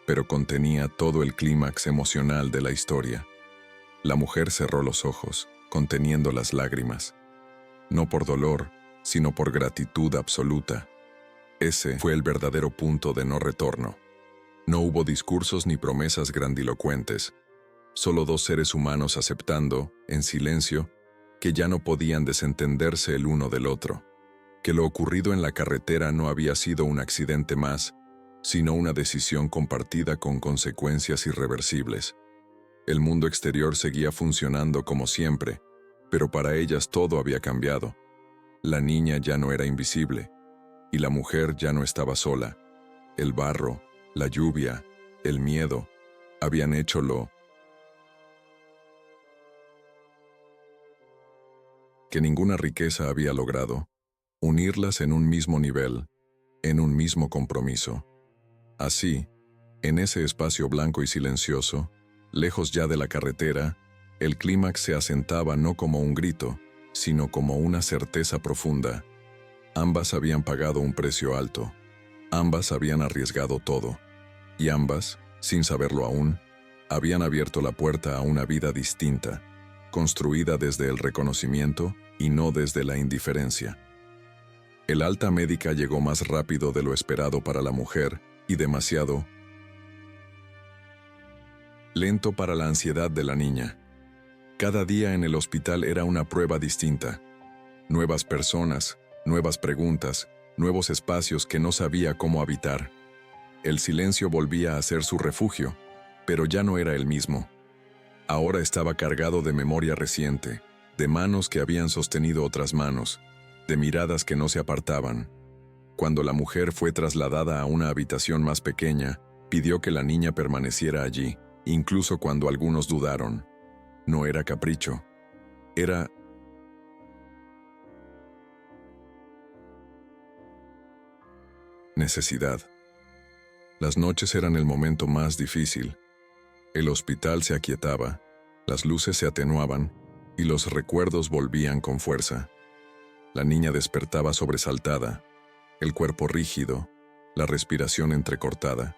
A: pero contenía todo el clímax emocional de la historia. La mujer cerró los ojos, conteniendo las lágrimas. No por dolor, sino por gratitud absoluta. Ese fue el verdadero punto de no retorno. No hubo discursos ni promesas grandilocuentes. Solo dos seres humanos aceptando, en silencio, que ya no podían desentenderse el uno del otro. Que lo ocurrido en la carretera no había sido un accidente más, sino una decisión compartida con consecuencias irreversibles. El mundo exterior seguía funcionando como siempre, pero para ellas todo había cambiado. La niña ya no era invisible, y la mujer ya no estaba sola. El barro, la lluvia, el miedo, habían hecho lo que ninguna riqueza había logrado: unirlas en un mismo nivel, en un mismo compromiso. Así, en ese espacio blanco y silencioso, lejos ya de la carretera, el clímax se asentaba no como un grito, sino como una certeza profunda. Ambas habían pagado un precio alto. Ambas habían arriesgado todo. Y ambas, sin saberlo aún, habían abierto la puerta a una vida distinta, construida desde el reconocimiento y no desde la indiferencia. El alta médica llegó más rápido de lo esperado para la mujer y demasiado lento para la ansiedad de la niña. Cada día en el hospital era una prueba distinta. Nuevas personas, nuevas preguntas, nuevos espacios que no sabía cómo habitar. El silencio volvía a ser su refugio, pero ya no era el mismo. Ahora estaba cargado de memoria reciente, de manos que habían sostenido otras manos, de miradas que no se apartaban. Cuando la mujer fue trasladada a una habitación más pequeña, pidió que la niña permaneciera allí, incluso cuando algunos dudaron. No era capricho, era necesidad. Las noches eran el momento más difícil. El hospital se aquietaba, las luces se atenuaban y los recuerdos volvían con fuerza. La niña despertaba sobresaltada, el cuerpo rígido, la respiración entrecortada.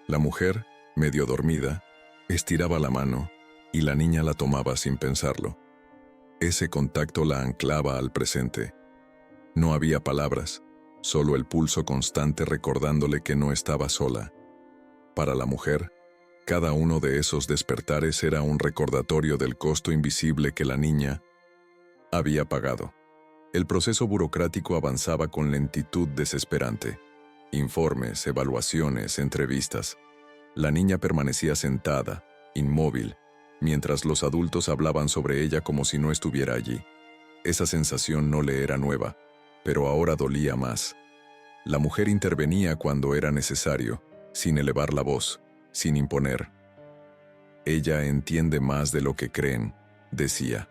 A: La mujer, medio dormida, estiraba la mano y la niña la tomaba sin pensarlo. Ese contacto la anclaba al presente. No había palabras, solo el pulso constante recordándole que no estaba sola. Para la mujer, cada uno de esos despertares era un recordatorio del costo invisible que la niña había pagado. El proceso burocrático avanzaba con lentitud desesperante. Informes, evaluaciones, entrevistas. La niña permanecía sentada, inmóvil, mientras los adultos hablaban sobre ella como si no estuviera allí. Esa sensación no le era nueva, pero ahora dolía más. La mujer intervenía cuando era necesario, sin elevar la voz, sin imponer. Ella entiende más de lo que creen, decía.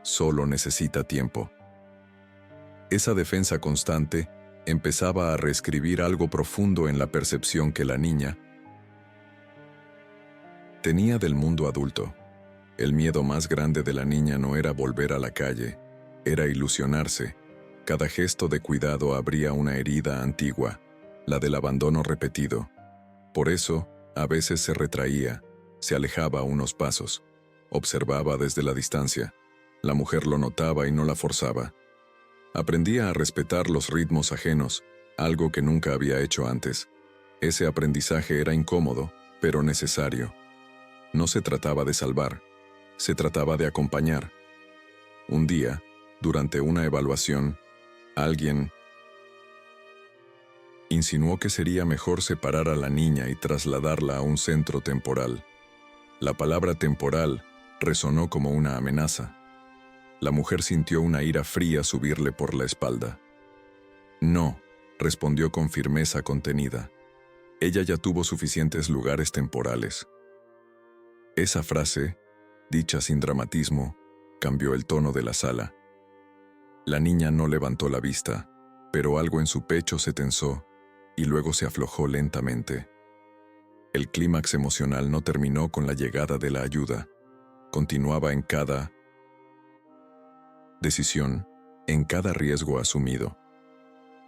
A: Solo necesita tiempo. Esa defensa constante empezaba a reescribir algo profundo en la percepción que la niña tenía del mundo adulto. El miedo más grande de la niña no era volver a la calle, era ilusionarse. Cada gesto de cuidado abría una herida antigua, la del abandono repetido. Por eso, a veces se retraía, se alejaba unos pasos. Observaba desde la distancia. La mujer lo notaba y no la forzaba. Aprendía a respetar los ritmos ajenos, algo que nunca había hecho antes. Ese aprendizaje era incómodo, pero necesario. No se trataba de salvar, se trataba de acompañar. Un día, durante una evaluación, alguien insinuó que sería mejor separar a la niña y trasladarla a un centro temporal. La palabra temporal resonó como una amenaza. La mujer sintió una ira fría subirle por la espalda. No, respondió con firmeza contenida. Ella ya tuvo suficientes lugares temporales. Esa frase, dicha sin dramatismo, cambió el tono de la sala. La niña no levantó la vista, pero algo en su pecho se tensó y luego se aflojó lentamente. El clímax emocional no terminó con la llegada de la ayuda. Continuaba en cada decisión, en cada riesgo asumido.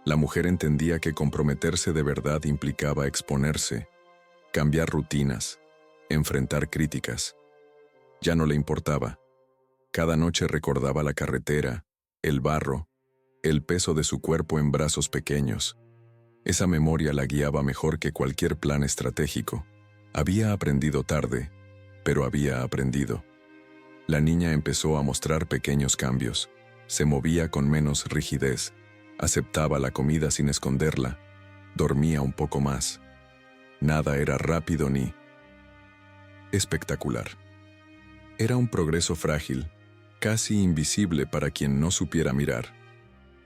A: La mujer entendía que comprometerse de verdad implicaba exponerse, cambiar rutinas, enfrentar críticas. Ya no le importaba. Cada noche recordaba la carretera, el barro, el peso de su cuerpo en brazos pequeños. Esa memoria la guiaba mejor que cualquier plan estratégico. Había aprendido tarde, pero había aprendido. La niña empezó a mostrar pequeños cambios. Se movía con menos rigidez, aceptaba la comida sin esconderla, dormía un poco más. Nada era rápido ni espectacular. Era un progreso frágil, casi invisible para quien no supiera mirar.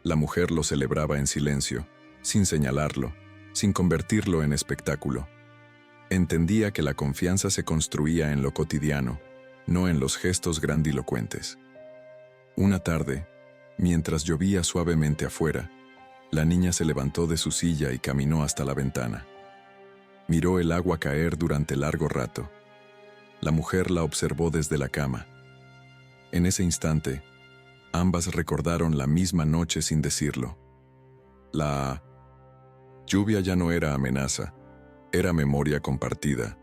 A: La mujer lo celebraba en silencio, sin señalarlo, sin convertirlo en espectáculo. Entendía que la confianza se construía en lo cotidiano, no en los gestos grandilocuentes. Una tarde, mientras llovía suavemente afuera, la niña se levantó de su silla y caminó hasta la ventana. Miró el agua caer durante largo rato. La mujer la observó desde la cama. En ese instante, ambas recordaron la misma noche sin decirlo. La lluvia ya no era amenaza, era memoria compartida.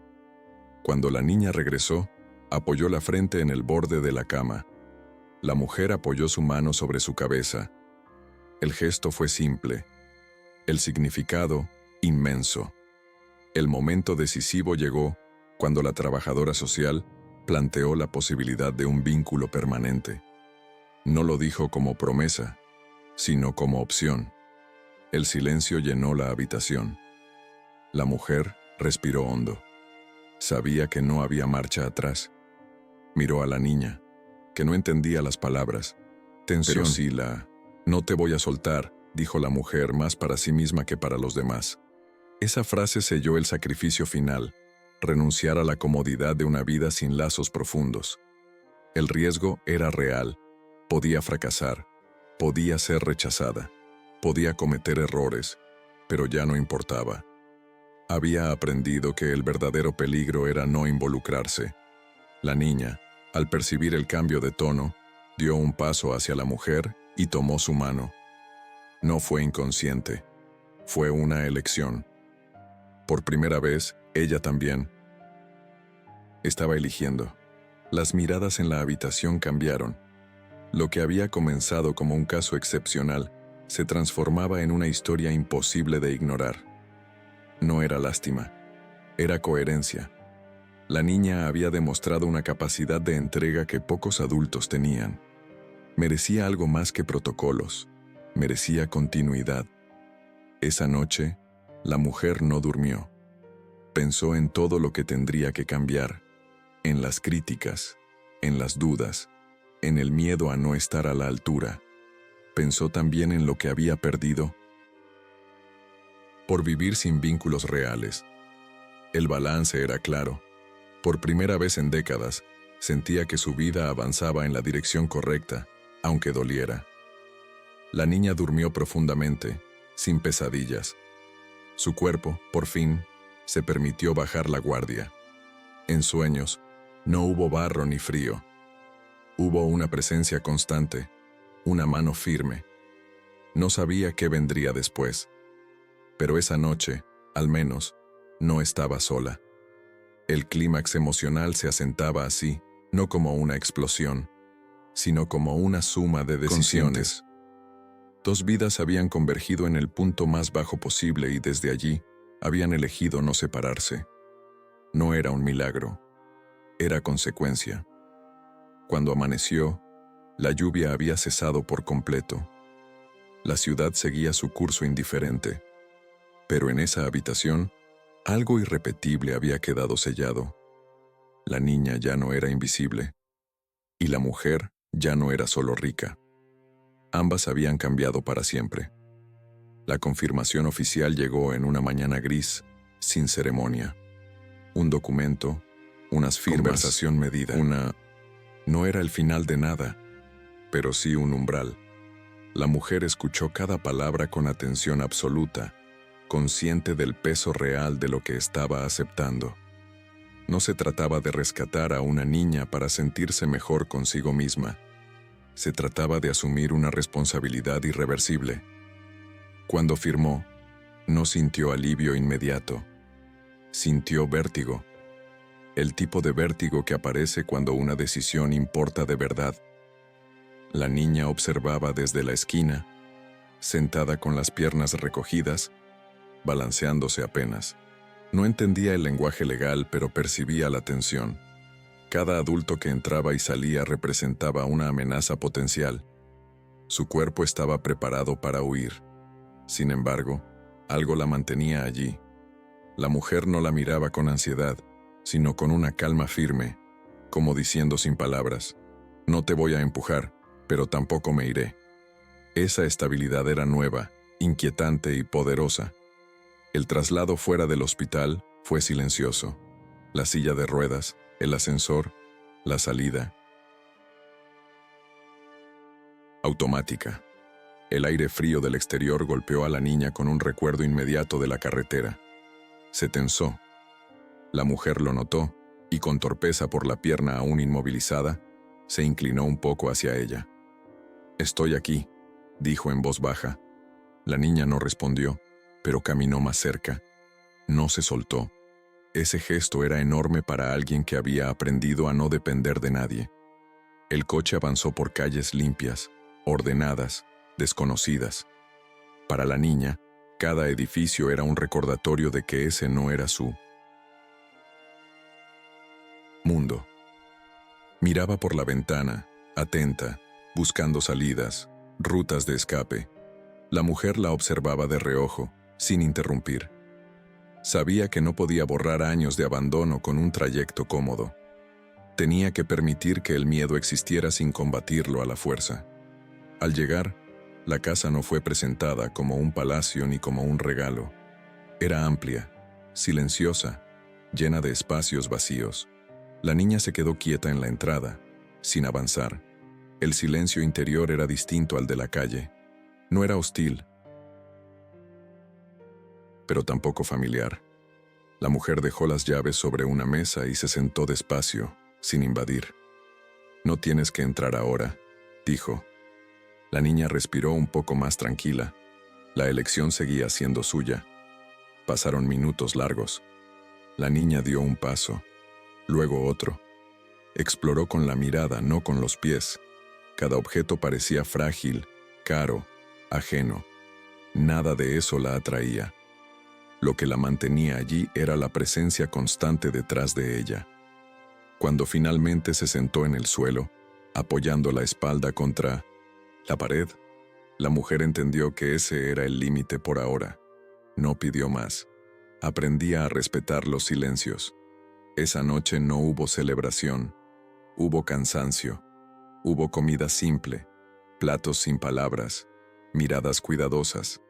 A: Cuando la niña regresó, apoyó la frente en el borde de la cama. La mujer apoyó su mano sobre su cabeza. El gesto fue simple, el significado inmenso. El momento decisivo llegó cuando la trabajadora social planteó la posibilidad de un vínculo permanente. No lo dijo como promesa, sino como opción. El silencio llenó la habitación. La mujer respiró hondo. Sabía que no había marcha atrás. Miró a la niña, que no entendía las palabras. Tensión. Pero sí no te voy a soltar, dijo la mujer más para sí misma que para los demás. Esa frase selló el sacrificio final, renunciar a la comodidad de una vida sin lazos profundos. El riesgo era real, podía fracasar, podía ser rechazada, podía cometer errores, pero ya no importaba. Había aprendido que el verdadero peligro era no involucrarse. La niña, al percibir el cambio de tono, dio un paso hacia la mujer y tomó su mano. No fue inconsciente, fue una elección. Por primera vez, ella también estaba eligiendo. Las miradas en la habitación cambiaron. Lo que había comenzado como un caso excepcional se transformaba en una historia imposible de ignorar. No era lástima, era coherencia. La niña había demostrado una capacidad de entrega que pocos adultos tenían. Merecía algo más que protocolos, merecía continuidad. Esa noche, la mujer no durmió. Pensó en todo lo que tendría que cambiar, en las críticas, en las dudas, en el miedo a no estar a la altura. Pensó también en lo que había perdido por vivir sin vínculos reales. El balance era claro. Por primera vez en décadas, sentía que su vida avanzaba en la dirección correcta, aunque doliera. La niña durmió profundamente, sin pesadillas. Su cuerpo, por fin, se permitió bajar la guardia. En sueños, no hubo barro ni frío. Hubo una presencia constante, una mano firme. No sabía qué vendría después. Pero esa noche, al menos, no estaba sola. El clímax emocional se asentaba así, no como una explosión, sino como una suma de decisiones. Dos vidas habían convergido en el punto más bajo posible y desde allí habían elegido no separarse. No era un milagro, era consecuencia. Cuando amaneció, la lluvia había cesado por completo. La ciudad seguía su curso indiferente, pero en esa habitación, algo irrepetible había quedado sellado. La niña ya no era invisible, y la mujer ya no era solo rica. Ambas habían cambiado para siempre. La confirmación oficial llegó en una mañana gris, sin ceremonia. Un documento, unas firmas, conversación medida. No era el final de nada, pero sí un umbral. La mujer escuchó cada palabra con atención absoluta, consciente del peso real de lo que estaba aceptando. No se trataba de rescatar a una niña para sentirse mejor consigo misma. Se trataba de asumir una responsabilidad irreversible. Cuando firmó, no sintió alivio inmediato. Sintió vértigo. El tipo de vértigo que aparece cuando una decisión importa de verdad. La niña observaba desde la esquina, sentada con las piernas recogidas, balanceándose apenas. No entendía el lenguaje legal, pero percibía la tensión. Cada adulto que entraba y salía representaba una amenaza potencial. Su cuerpo estaba preparado para huir. Sin embargo, algo la mantenía allí. La mujer no la miraba con ansiedad, sino con una calma firme, como diciendo sin palabras: no te voy a empujar, pero tampoco me iré. Esa estabilidad era nueva, inquietante y poderosa. El traslado fuera del hospital fue silencioso. La silla de ruedas, el ascensor, la salida. Automática. El aire frío del exterior golpeó a la niña con un recuerdo inmediato de la carretera. Se tensó. La mujer lo notó, y con torpeza por la pierna aún inmovilizada, se inclinó un poco hacia ella. «Estoy aquí», dijo en voz baja. La niña no respondió, pero caminó más cerca. No se soltó. Ese gesto era enorme para alguien que había aprendido a no depender de nadie. El coche avanzó por calles limpias, ordenadas, desconocidas. Para la niña, cada edificio era un recordatorio de que ese no era su mundo. Miraba por la ventana, atenta, buscando salidas, rutas de escape. La mujer la observaba de reojo, sin interrumpir. Sabía que no podía borrar años de abandono con un trayecto cómodo. Tenía que permitir que el miedo existiera sin combatirlo a la fuerza. Al llegar, la casa no fue presentada como un palacio ni como un regalo. Era amplia, silenciosa, llena de espacios vacíos. La niña se quedó quieta en la entrada, sin avanzar. El silencio interior era distinto al de la calle. No era hostil, pero tampoco familiar. La mujer dejó las llaves sobre una mesa y se sentó despacio, sin invadir. «No tienes que entrar ahora», dijo. La niña respiró un poco más tranquila. La elección seguía siendo suya. Pasaron minutos largos. La niña dio un paso, luego otro. Exploró con la mirada, no con los pies. Cada objeto parecía frágil, caro, ajeno. Nada de eso la atraía. Lo que la mantenía allí era la presencia constante detrás de ella. Cuando finalmente se sentó en el suelo, apoyando la espalda contra la pared, la mujer entendió que ese era el límite por ahora. No pidió más. Aprendía a respetar los silencios. Esa noche no hubo celebración. Hubo cansancio. Hubo comida simple, platos sin palabras, miradas cuidadosas.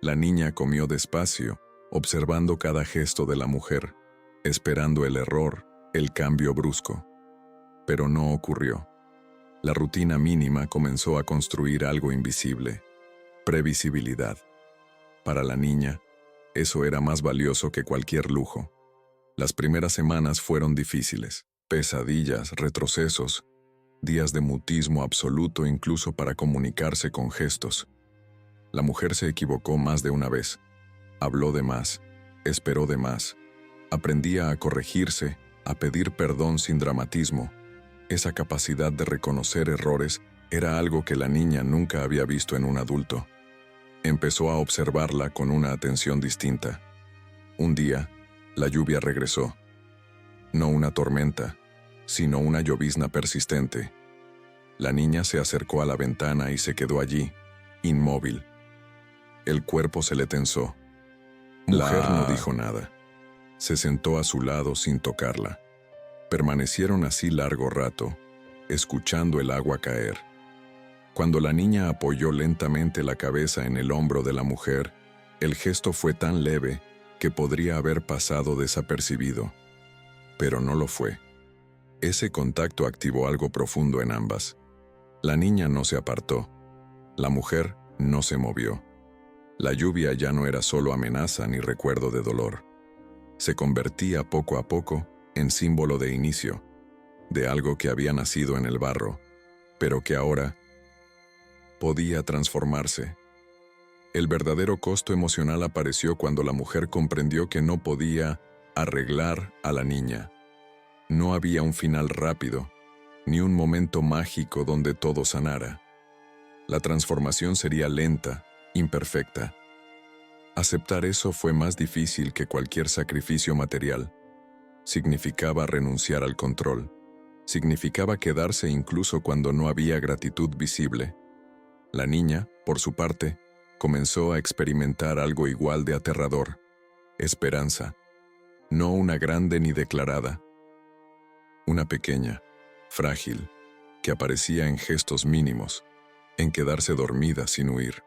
A: La niña comió despacio, observando cada gesto de la mujer, esperando el error, el cambio brusco. Pero no ocurrió. La rutina mínima comenzó a construir algo invisible: previsibilidad. Para la niña, eso era más valioso que cualquier lujo. Las primeras semanas fueron difíciles, pesadillas, retrocesos, días de mutismo absoluto incluso para comunicarse con gestos. La mujer se equivocó más de una vez. Habló de más, esperó de más. Aprendía a corregirse, a pedir perdón sin dramatismo. Esa capacidad de reconocer errores era algo que la niña nunca había visto en un adulto. Empezó a observarla con una atención distinta. Un día, la lluvia regresó. No una tormenta, sino una llovizna persistente. La niña se acercó a la ventana y se quedó allí, inmóvil. El cuerpo se le tensó. La mujer no dijo nada. Se sentó a su lado sin tocarla. Permanecieron así largo rato, escuchando el agua caer. Cuando la niña apoyó lentamente la cabeza en el hombro de la mujer, el gesto fue tan leve que podría haber pasado desapercibido. Pero no lo fue. Ese contacto activó algo profundo en ambas. La niña no se apartó. La mujer no se movió. La lluvia ya no era solo amenaza ni recuerdo de dolor. Se convertía poco a poco en símbolo de inicio, de algo que había nacido en el barro, pero que ahora podía transformarse. El verdadero costo emocional apareció cuando la mujer comprendió que no podía arreglar a la niña. No había un final rápido, ni un momento mágico donde todo sanara. La transformación sería lenta, imperfecta. Aceptar eso fue más difícil que cualquier sacrificio material. Significaba renunciar al control. Significaba quedarse incluso cuando no había gratitud visible. La niña, por su parte, comenzó a experimentar algo igual de aterrador: esperanza. No una grande ni declarada. Una pequeña, frágil, que aparecía en gestos mínimos, en quedarse dormida sin huir,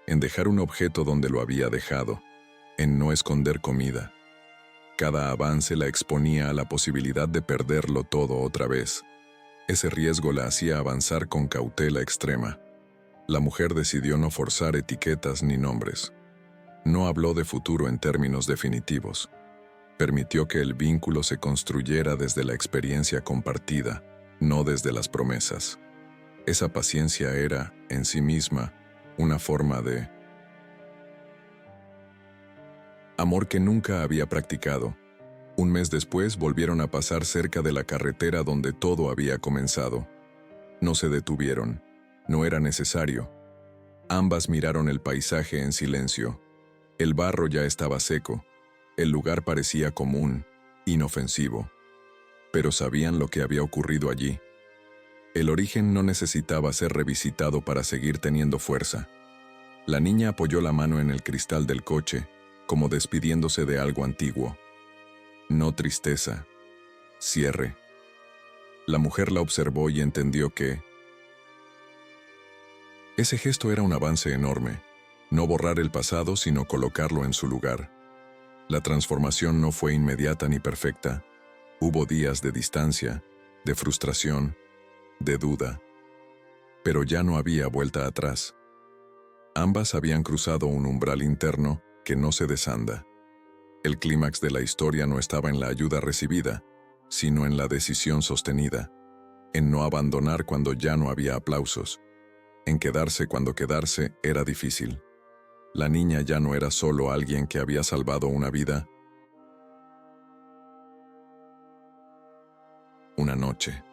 A: en dejar un objeto donde lo había dejado, en no esconder comida. Cada avance la exponía a la posibilidad de perderlo todo otra vez. Ese riesgo la hacía avanzar con cautela extrema. La mujer decidió no forzar etiquetas ni nombres. No habló de futuro en términos definitivos. Permitió que el vínculo se construyera desde la experiencia compartida, no desde las promesas. Esa paciencia era, en sí misma, una forma de amor que nunca había practicado. Un mes después volvieron a pasar cerca de la carretera donde todo había comenzado. No se detuvieron. No era necesario. Ambas miraron el paisaje en silencio. El barro ya estaba seco. El lugar parecía común, inofensivo. Pero sabían lo que había ocurrido allí. El origen no necesitaba ser revisitado para seguir teniendo fuerza. La niña apoyó la mano en el cristal del coche, como despidiéndose de algo antiguo. No tristeza, cierre. La mujer la observó y entendió que ese gesto era un avance enorme. No borrar el pasado, sino colocarlo en su lugar. La transformación no fue inmediata ni perfecta. Hubo días de distancia, de frustración, de duda. Pero ya no había vuelta atrás. Ambas habían cruzado un umbral interno que no se desanda. El clímax de la historia no estaba en la ayuda recibida, sino en la decisión sostenida, en no abandonar cuando ya no había aplausos, en quedarse cuando quedarse era difícil. La niña ya no era solo alguien que había salvado una vida. Una noche.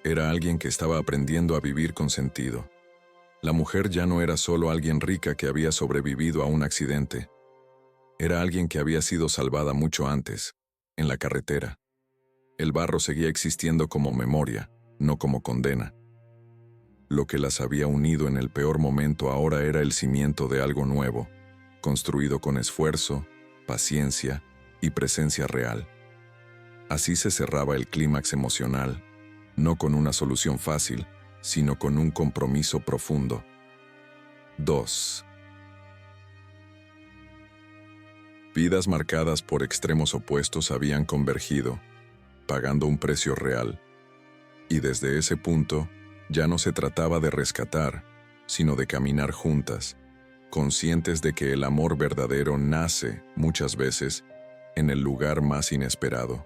A: Era alguien que estaba aprendiendo a vivir con sentido. La mujer ya no era solo alguien rica que había sobrevivido a un accidente. Era alguien que había sido salvada mucho antes, en la carretera. El barro seguía existiendo como memoria, no como condena. Lo que las había unido en el peor momento ahora era el cimiento de algo nuevo, construido con esfuerzo, paciencia y presencia real. Así se cerraba el clímax emocional, no con una solución fácil, sino con un compromiso profundo. 2. Vidas marcadas por extremos opuestos habían convergido, pagando un precio real. Y desde ese punto, ya no se trataba de rescatar, sino de caminar juntas, conscientes de que el amor verdadero nace, muchas veces, en el lugar más inesperado.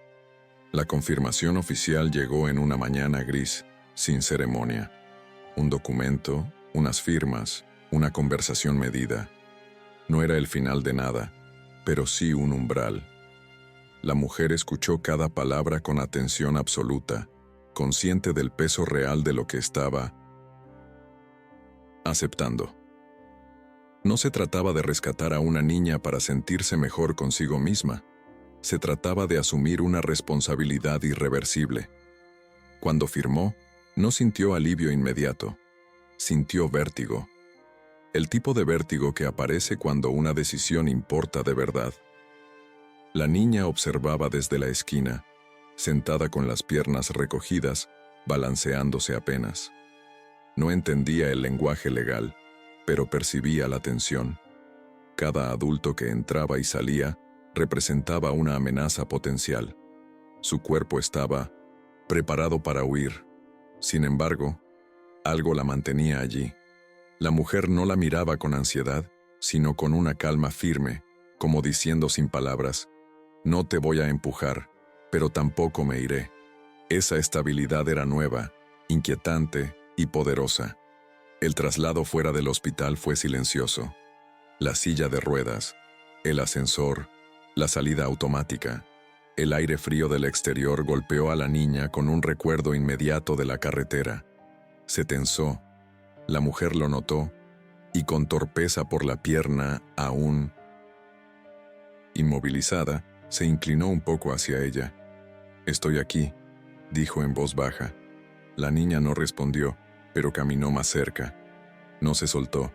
A: La confirmación oficial llegó en una mañana gris, sin ceremonia. Un documento, unas firmas, una conversación medida. No era el final de nada, pero sí un umbral. La mujer escuchó cada palabra con atención absoluta, consciente del peso real de lo que estaba aceptando. No se trataba de rescatar a una niña para sentirse mejor consigo misma. Se trataba de asumir una responsabilidad irreversible. Cuando firmó, no sintió alivio inmediato. Sintió vértigo. El tipo de vértigo que aparece cuando una decisión importa de verdad. La niña observaba desde la esquina, sentada con las piernas recogidas, balanceándose apenas. No entendía el lenguaje legal, pero percibía la tensión. Cada adulto que entraba y salía representaba una amenaza potencial. Su cuerpo estaba preparado para huir. Sin embargo, algo la mantenía allí. La mujer no la miraba con ansiedad, sino con una calma firme, como diciendo sin palabras: no te voy a empujar, pero tampoco me iré. Esa estabilidad era nueva, inquietante y poderosa. El traslado fuera del hospital fue silencioso. La silla de ruedas, el ascensor, la salida automática. El aire frío del exterior golpeó a la niña con un recuerdo inmediato de la carretera. Se tensó. La mujer lo notó, y con torpeza por la pierna aún inmovilizada, se inclinó un poco hacia ella. «Estoy aquí», dijo en voz baja. La niña no respondió, pero caminó más cerca. No se soltó.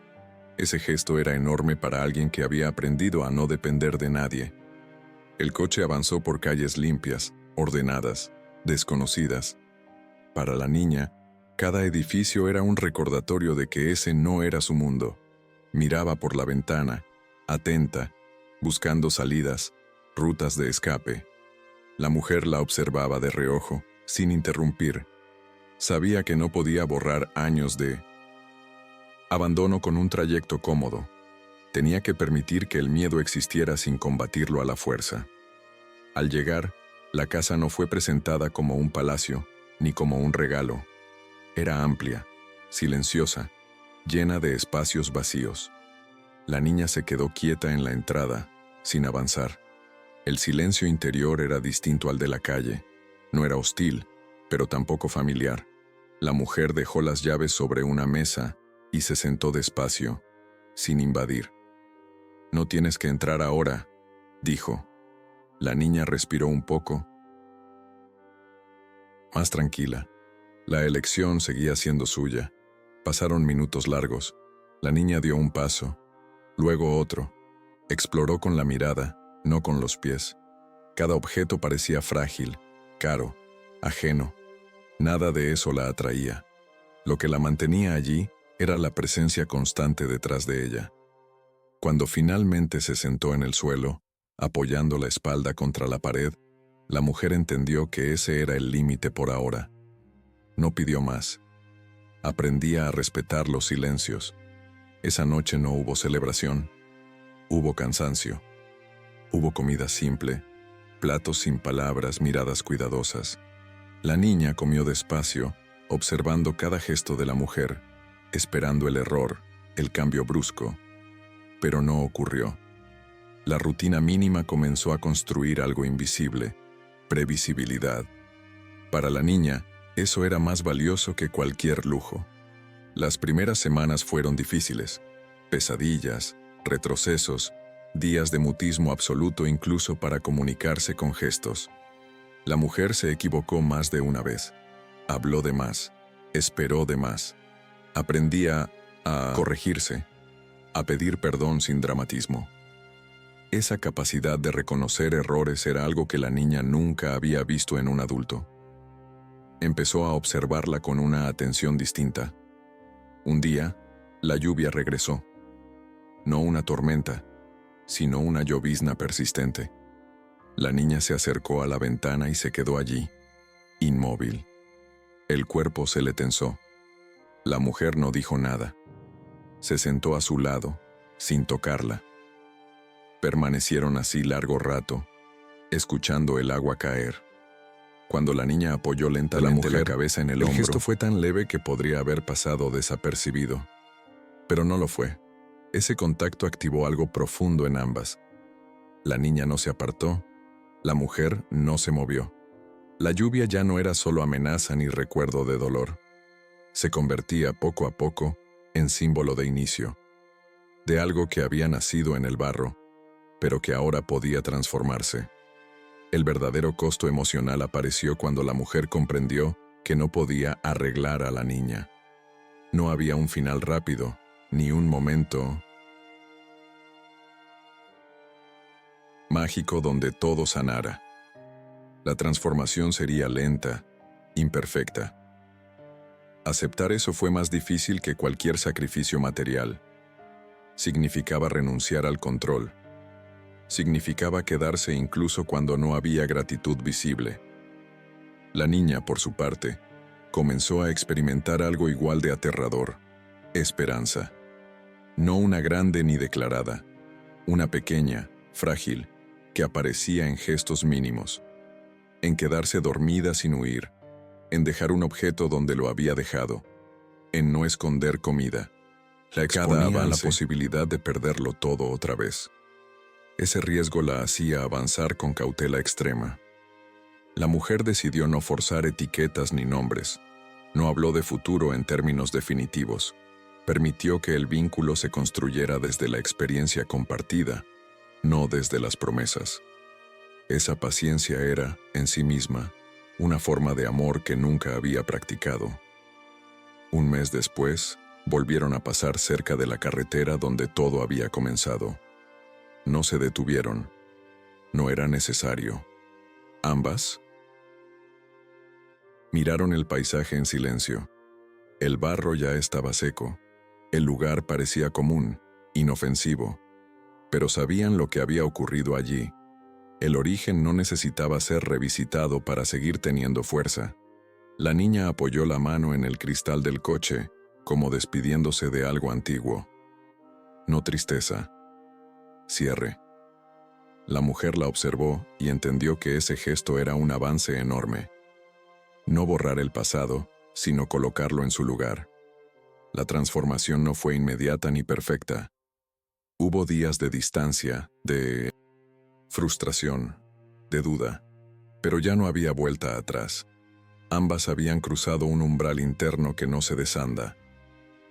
A: Ese gesto era enorme para alguien que había aprendido a no depender de nadie. El coche avanzó por calles limpias, ordenadas, desconocidas. Para la niña, cada edificio era un recordatorio de que ese no era su mundo. Miraba por la ventana, atenta, buscando salidas, rutas de escape. La mujer la observaba de reojo, sin interrumpir. Sabía que no podía borrar años de abandono con un trayecto cómodo. Tenía que permitir que el miedo existiera sin combatirlo a la fuerza. Al llegar, la casa no fue presentada como un palacio, ni como un regalo. Era amplia, silenciosa, llena de espacios vacíos. La niña se quedó quieta en la entrada, sin avanzar. El silencio interior era distinto al de la calle. No era hostil, pero tampoco familiar. La mujer dejó las llaves sobre una mesa y se sentó despacio, sin invadir. «No tienes que entrar ahora», dijo. La niña respiró un poco, más tranquila. La elección seguía siendo suya. Pasaron minutos largos. La niña dio un paso, luego otro. Exploró con la mirada, no con los pies. Cada objeto parecía frágil, caro, ajeno. Nada de eso la atraía. Lo que la mantenía allí era la presencia constante detrás de ella. Cuando finalmente se sentó en el suelo, apoyando la espalda contra la pared, la mujer entendió que ese era el límite por ahora. No pidió más. Aprendía a respetar los silencios. Esa noche no hubo celebración. Hubo cansancio. Hubo comida simple, platos sin palabras, miradas cuidadosas. La niña comió despacio, observando cada gesto de la mujer, esperando el error, el cambio brusco. Pero no ocurrió. La rutina mínima comenzó a construir algo invisible, previsibilidad. Para la niña, eso era más valioso que cualquier lujo. Las primeras semanas fueron difíciles. Pesadillas, retrocesos, días de mutismo absoluto incluso para comunicarse con gestos. La mujer se equivocó más de una vez. Habló de más, esperó de más. Aprendía a corregirse, a pedir perdón sin dramatismo. Esa capacidad de reconocer errores era algo que la niña nunca había visto en un adulto. Empezó a observarla con una atención distinta. Un día, la lluvia regresó. No una tormenta, sino una llovizna persistente. La niña se acercó a la ventana y se quedó allí, inmóvil. El cuerpo se le tensó. La mujer no dijo nada. Se sentó a su lado, sin tocarla. Permanecieron así largo rato, escuchando el agua caer. Cuando la niña apoyó lentamente la cabeza en el hombro, el gesto fue tan leve que podría haber pasado desapercibido. Pero no lo fue. Ese contacto activó algo profundo en ambas. La niña no se apartó, la mujer no se movió. La lluvia ya no era solo amenaza ni recuerdo de dolor. Se convertía poco a poco en símbolo de inicio, de algo que había nacido en el barro, pero que ahora podía transformarse. El verdadero costo emocional apareció cuando la mujer comprendió que no podía arreglar a la niña. No había un final rápido, ni un momento mágico donde todo sanara. La transformación sería lenta, imperfecta. Aceptar eso fue más difícil que cualquier sacrificio material. Significaba renunciar al control. Significaba quedarse incluso cuando no había gratitud visible. La niña, por su parte, comenzó a experimentar algo igual de aterrador: esperanza. No una grande ni declarada, una pequeña, frágil, que aparecía en gestos mínimos, en quedarse dormida sin huir, en dejar un objeto donde lo había dejado, en no esconder comida. La exponía a la posibilidad de perderlo todo otra vez. Ese riesgo la hacía avanzar con cautela extrema. La mujer decidió no forzar etiquetas ni nombres. No habló de futuro en términos definitivos. Permitió que el vínculo se construyera desde la experiencia compartida, no desde las promesas. Esa paciencia era, en sí misma, una forma de amor que nunca había practicado. Un mes después, volvieron a pasar cerca de la carretera donde todo había comenzado. No se detuvieron. No era necesario. Ambas miraron el paisaje en silencio. El barro ya estaba seco. El lugar parecía común, inofensivo. Pero sabían lo que había ocurrido allí. El origen no necesitaba ser revisitado para seguir teniendo fuerza. La niña apoyó la mano en el cristal del coche, como despidiéndose de algo antiguo. No tristeza. Cierre. La mujer la observó y entendió que ese gesto era un avance enorme. No borrar el pasado, sino colocarlo en su lugar. La transformación no fue inmediata ni perfecta. Hubo días de distancia, de frustración, de duda, pero ya no había vuelta atrás. Ambas habían cruzado un umbral interno que no se desanda.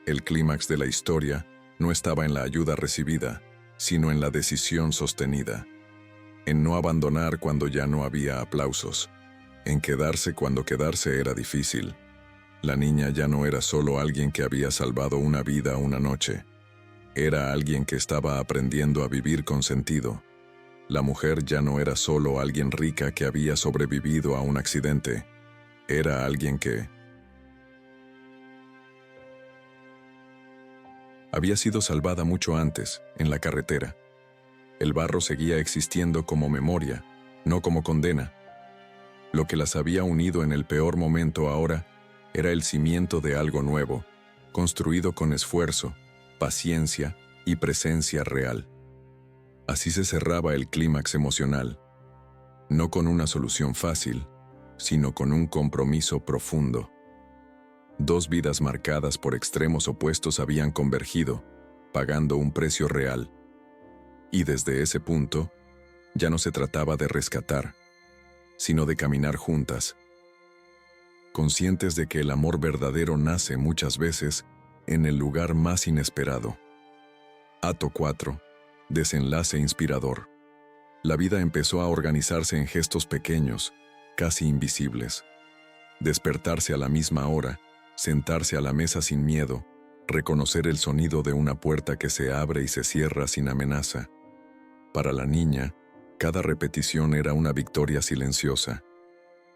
A: El clímax de la historia no estaba en la ayuda recibida, sino en la decisión sostenida. En no abandonar cuando ya no había aplausos. En quedarse cuando quedarse era difícil. La niña ya no era solo alguien que había salvado una vida una noche. Era alguien que estaba aprendiendo a vivir con sentido. La mujer ya no era solo alguien rica que había sobrevivido a un accidente. Era alguien que había sido salvada mucho antes, en la carretera. El barro seguía existiendo como memoria, no como condena. Lo que las había unido en el peor momento ahora era el cimiento de algo nuevo, construido con esfuerzo, paciencia y presencia real. Así se cerraba el clímax emocional, no con una solución fácil, sino con un compromiso profundo. Dos vidas marcadas por extremos opuestos habían convergido, pagando un precio real. Y desde ese punto, ya no se trataba de rescatar, sino de caminar juntas, conscientes de que el amor verdadero nace muchas veces en el lugar más inesperado. Acto 4. Desenlace inspirador. La vida empezó a organizarse en gestos pequeños, casi invisibles. Despertarse a la misma hora, sentarse a la mesa sin miedo, reconocer el sonido de una puerta que se abre y se cierra sin amenaza. Para la niña, cada repetición era una victoria silenciosa.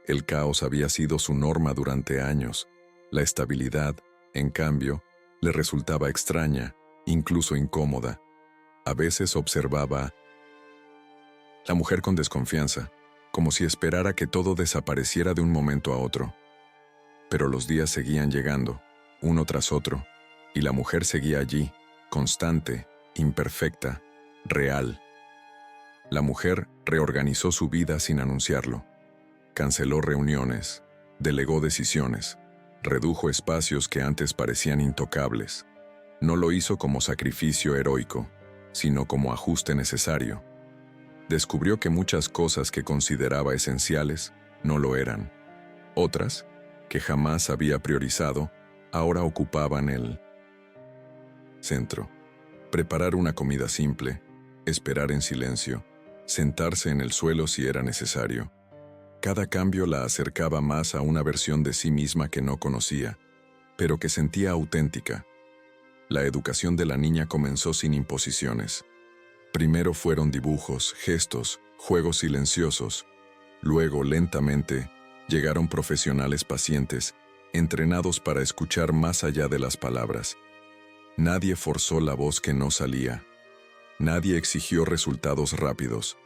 A: El caos había sido su norma durante años. La estabilidad, en cambio, le resultaba extraña, incluso incómoda. A veces observaba la mujer con desconfianza, como si esperara que todo desapareciera de un momento a otro. Pero los días seguían llegando, uno tras otro, y la mujer seguía allí, constante, imperfecta, real. La mujer reorganizó su vida sin anunciarlo. Canceló reuniones, delegó decisiones, redujo espacios que antes parecían intocables. No lo hizo como sacrificio heroico, sino como ajuste necesario. Descubrió que muchas cosas que consideraba esenciales no lo eran. Otras, que jamás había priorizado, ahora ocupaban el centro. Preparar una comida simple, esperar en silencio, sentarse en el suelo si era necesario. Cada cambio la acercaba más a una versión de sí misma que no conocía, pero que sentía auténtica. La educación de la niña comenzó sin imposiciones. Primero fueron dibujos, gestos, juegos silenciosos. Luego, lentamente, llegaron profesionales pacientes, entrenados para escuchar más allá de las palabras. Nadie forzó la voz que no salía. Nadie exigió resultados rápidos.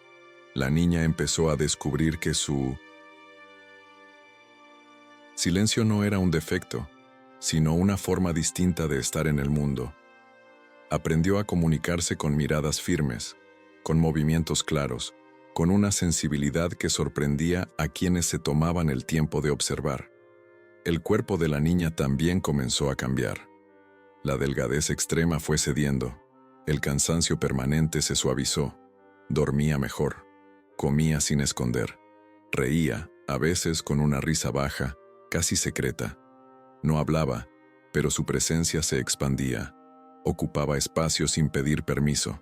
A: La niña empezó a descubrir que su silencio no era un defecto, sino una forma distinta de estar en el mundo. Aprendió a comunicarse con miradas firmes, con movimientos claros, con una sensibilidad que sorprendía a quienes se tomaban el tiempo de observar. El cuerpo de la niña también comenzó a cambiar. La delgadez extrema fue cediendo, el cansancio permanente se suavizó, dormía mejor, comía sin esconder, reía, a veces con una risa baja, casi secreta. No hablaba, pero su presencia se expandía, ocupaba espacio sin pedir permiso.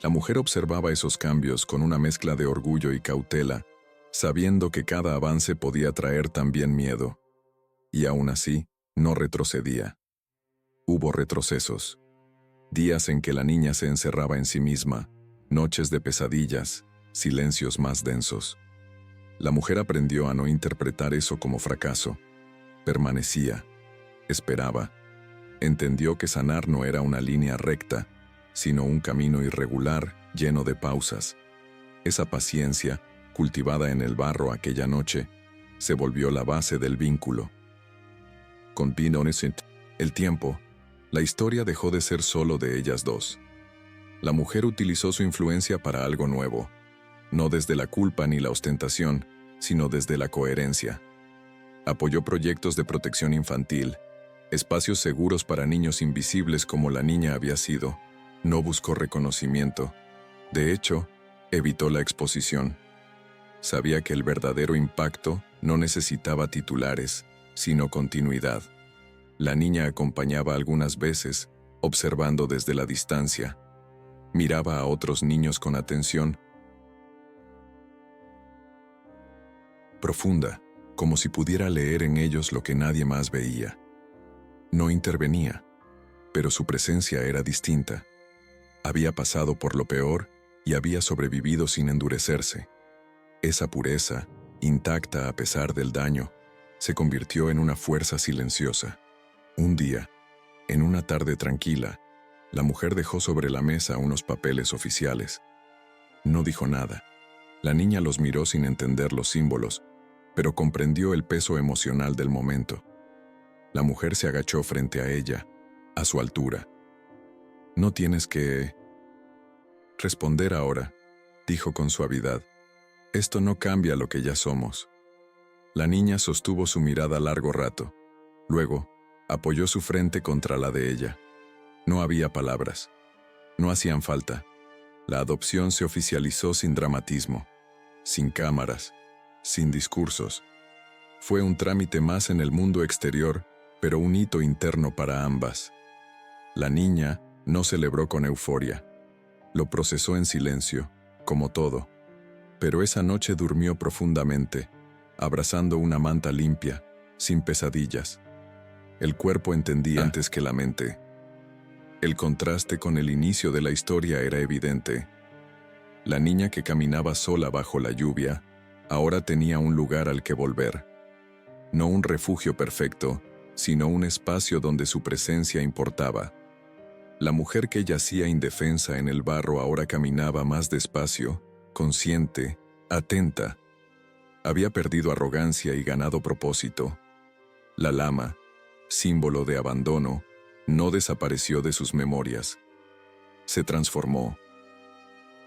A: La mujer observaba esos cambios con una mezcla de orgullo y cautela, sabiendo que cada avance podía traer también miedo. Y aún así, no retrocedía. Hubo retrocesos. Días en que la niña se encerraba en sí misma, noches de pesadillas, silencios más densos. La mujer aprendió a no interpretar eso como fracaso. Permanecía, esperaba. Entendió que sanar no era una línea recta, sino un camino irregular, lleno de pausas. Esa paciencia, cultivada en el barro aquella noche, se volvió la base del vínculo. Con el tiempo, la historia dejó de ser solo de ellas dos. La mujer utilizó su influencia para algo nuevo, no desde la culpa ni la ostentación, sino desde la coherencia. Apoyó proyectos de protección infantil, espacios seguros para niños invisibles como la niña había sido. No buscó reconocimiento. De hecho, evitó la exposición. Sabía que el verdadero impacto no necesitaba titulares, sino continuidad. La niña acompañaba algunas veces, observando desde la distancia. Miraba a otros niños con atención profunda, como si pudiera leer en ellos lo que nadie más veía. No intervenía, pero su presencia era distinta. Había pasado por lo peor y había sobrevivido sin endurecerse. Esa pureza, intacta a pesar del daño, se convirtió en una fuerza silenciosa. Un día, en una tarde tranquila, la mujer dejó sobre la mesa unos papeles oficiales. No dijo nada. La niña los miró sin entender los símbolos, pero comprendió el peso emocional del momento. La mujer se agachó frente a ella, a su altura. «No tienes que responder ahora», dijo con suavidad. «Esto no cambia lo que ya somos». La niña sostuvo su mirada largo rato. Luego, apoyó su frente contra la de ella. No había palabras. No hacían falta. La adopción se oficializó sin dramatismo, sin cámaras, sin discursos. Fue un trámite más en el mundo exterior, pero un hito interno para ambas. La niña no celebró con euforia. Lo procesó en silencio, como todo. Pero esa noche durmió profundamente, abrazando una manta limpia, sin pesadillas. El cuerpo entendía antes que la mente. El contraste con el inicio de la historia era evidente. La niña que caminaba sola bajo la lluvia, ahora tenía un lugar al que volver. No un refugio perfecto, sino un espacio donde su presencia importaba. La mujer que yacía indefensa en el barro ahora caminaba más despacio, consciente, atenta. Había perdido arrogancia y ganado propósito. La lama, símbolo de abandono, no desapareció de sus memorias. Se transformó.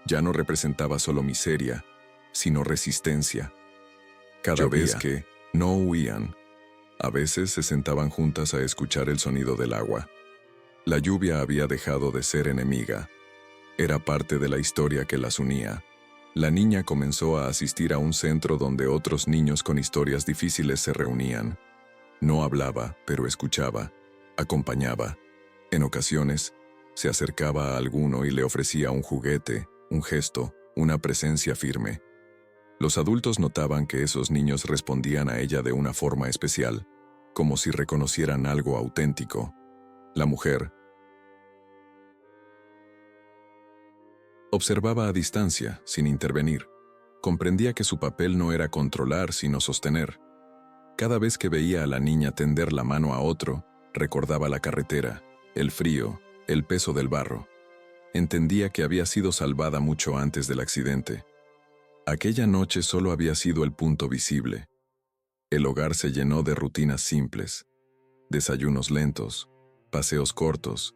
A: Ya no representaba solo miseria, sino resistencia. Cada vez que no huían, a veces se sentaban juntas a escuchar el sonido del agua. La lluvia había dejado de ser enemiga. Era parte de la historia que las unía. La niña comenzó a asistir a un centro donde otros niños con historias difíciles se reunían. No hablaba, pero escuchaba, acompañaba. En ocasiones, se acercaba a alguno y le ofrecía un juguete, un gesto, una presencia firme. Los adultos notaban que esos niños respondían a ella de una forma especial, como si reconocieran algo auténtico. La mujer observaba a distancia, sin intervenir. Comprendía que su papel no era controlar, sino sostener. Cada vez que veía a la niña tender la mano a otro, recordaba la carretera, el frío, el peso del barro. Entendía que había sido salvada mucho antes del accidente. Aquella noche solo había sido el punto visible. El hogar se llenó de rutinas simples, desayunos lentos, paseos cortos,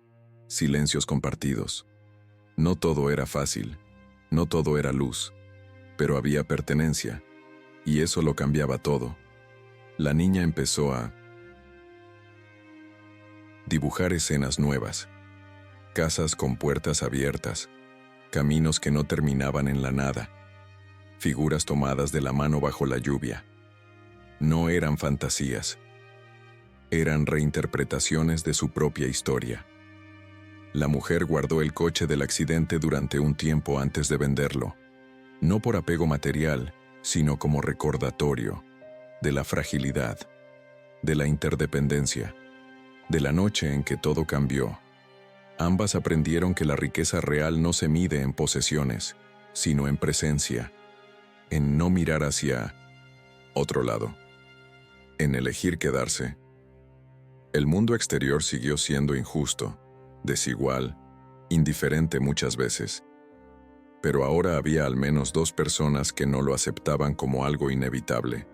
A: silencios compartidos. No todo era fácil, no todo era luz, pero había pertenencia, y eso lo cambiaba todo. La niña empezó a dibujar escenas nuevas, casas con puertas abiertas, caminos que no terminaban en la nada, figuras tomadas de la mano bajo la lluvia. No eran fantasías, eran reinterpretaciones de su propia historia. La mujer guardó el coche del accidente durante un tiempo antes de venderlo, no por apego material, sino como recordatorio de la fragilidad, de la interdependencia, de la noche en que todo cambió. Ambas aprendieron que la riqueza real no se mide en posesiones, sino en presencia, en no mirar hacia otro lado, en elegir quedarse. El mundo exterior siguió siendo injusto, desigual, indiferente muchas veces. Pero ahora había al menos dos personas que no lo aceptaban como algo inevitable.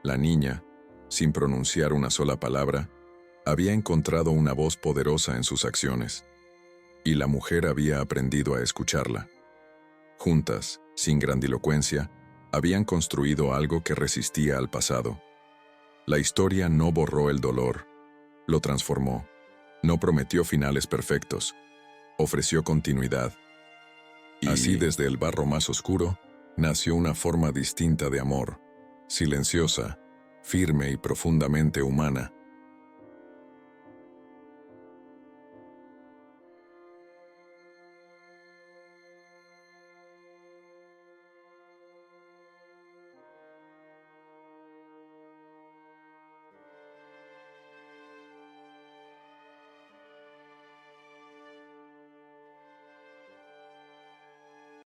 A: La niña, sin pronunciar una sola palabra, había encontrado una voz poderosa en sus acciones, y la mujer había aprendido a escucharla. Juntas, sin grandilocuencia, habían construido algo que resistía al pasado. La historia no borró el dolor, lo transformó. No prometió finales perfectos, ofreció continuidad. Y así, desde el barro más oscuro, nació una forma distinta de amor, silenciosa, firme y profundamente humana.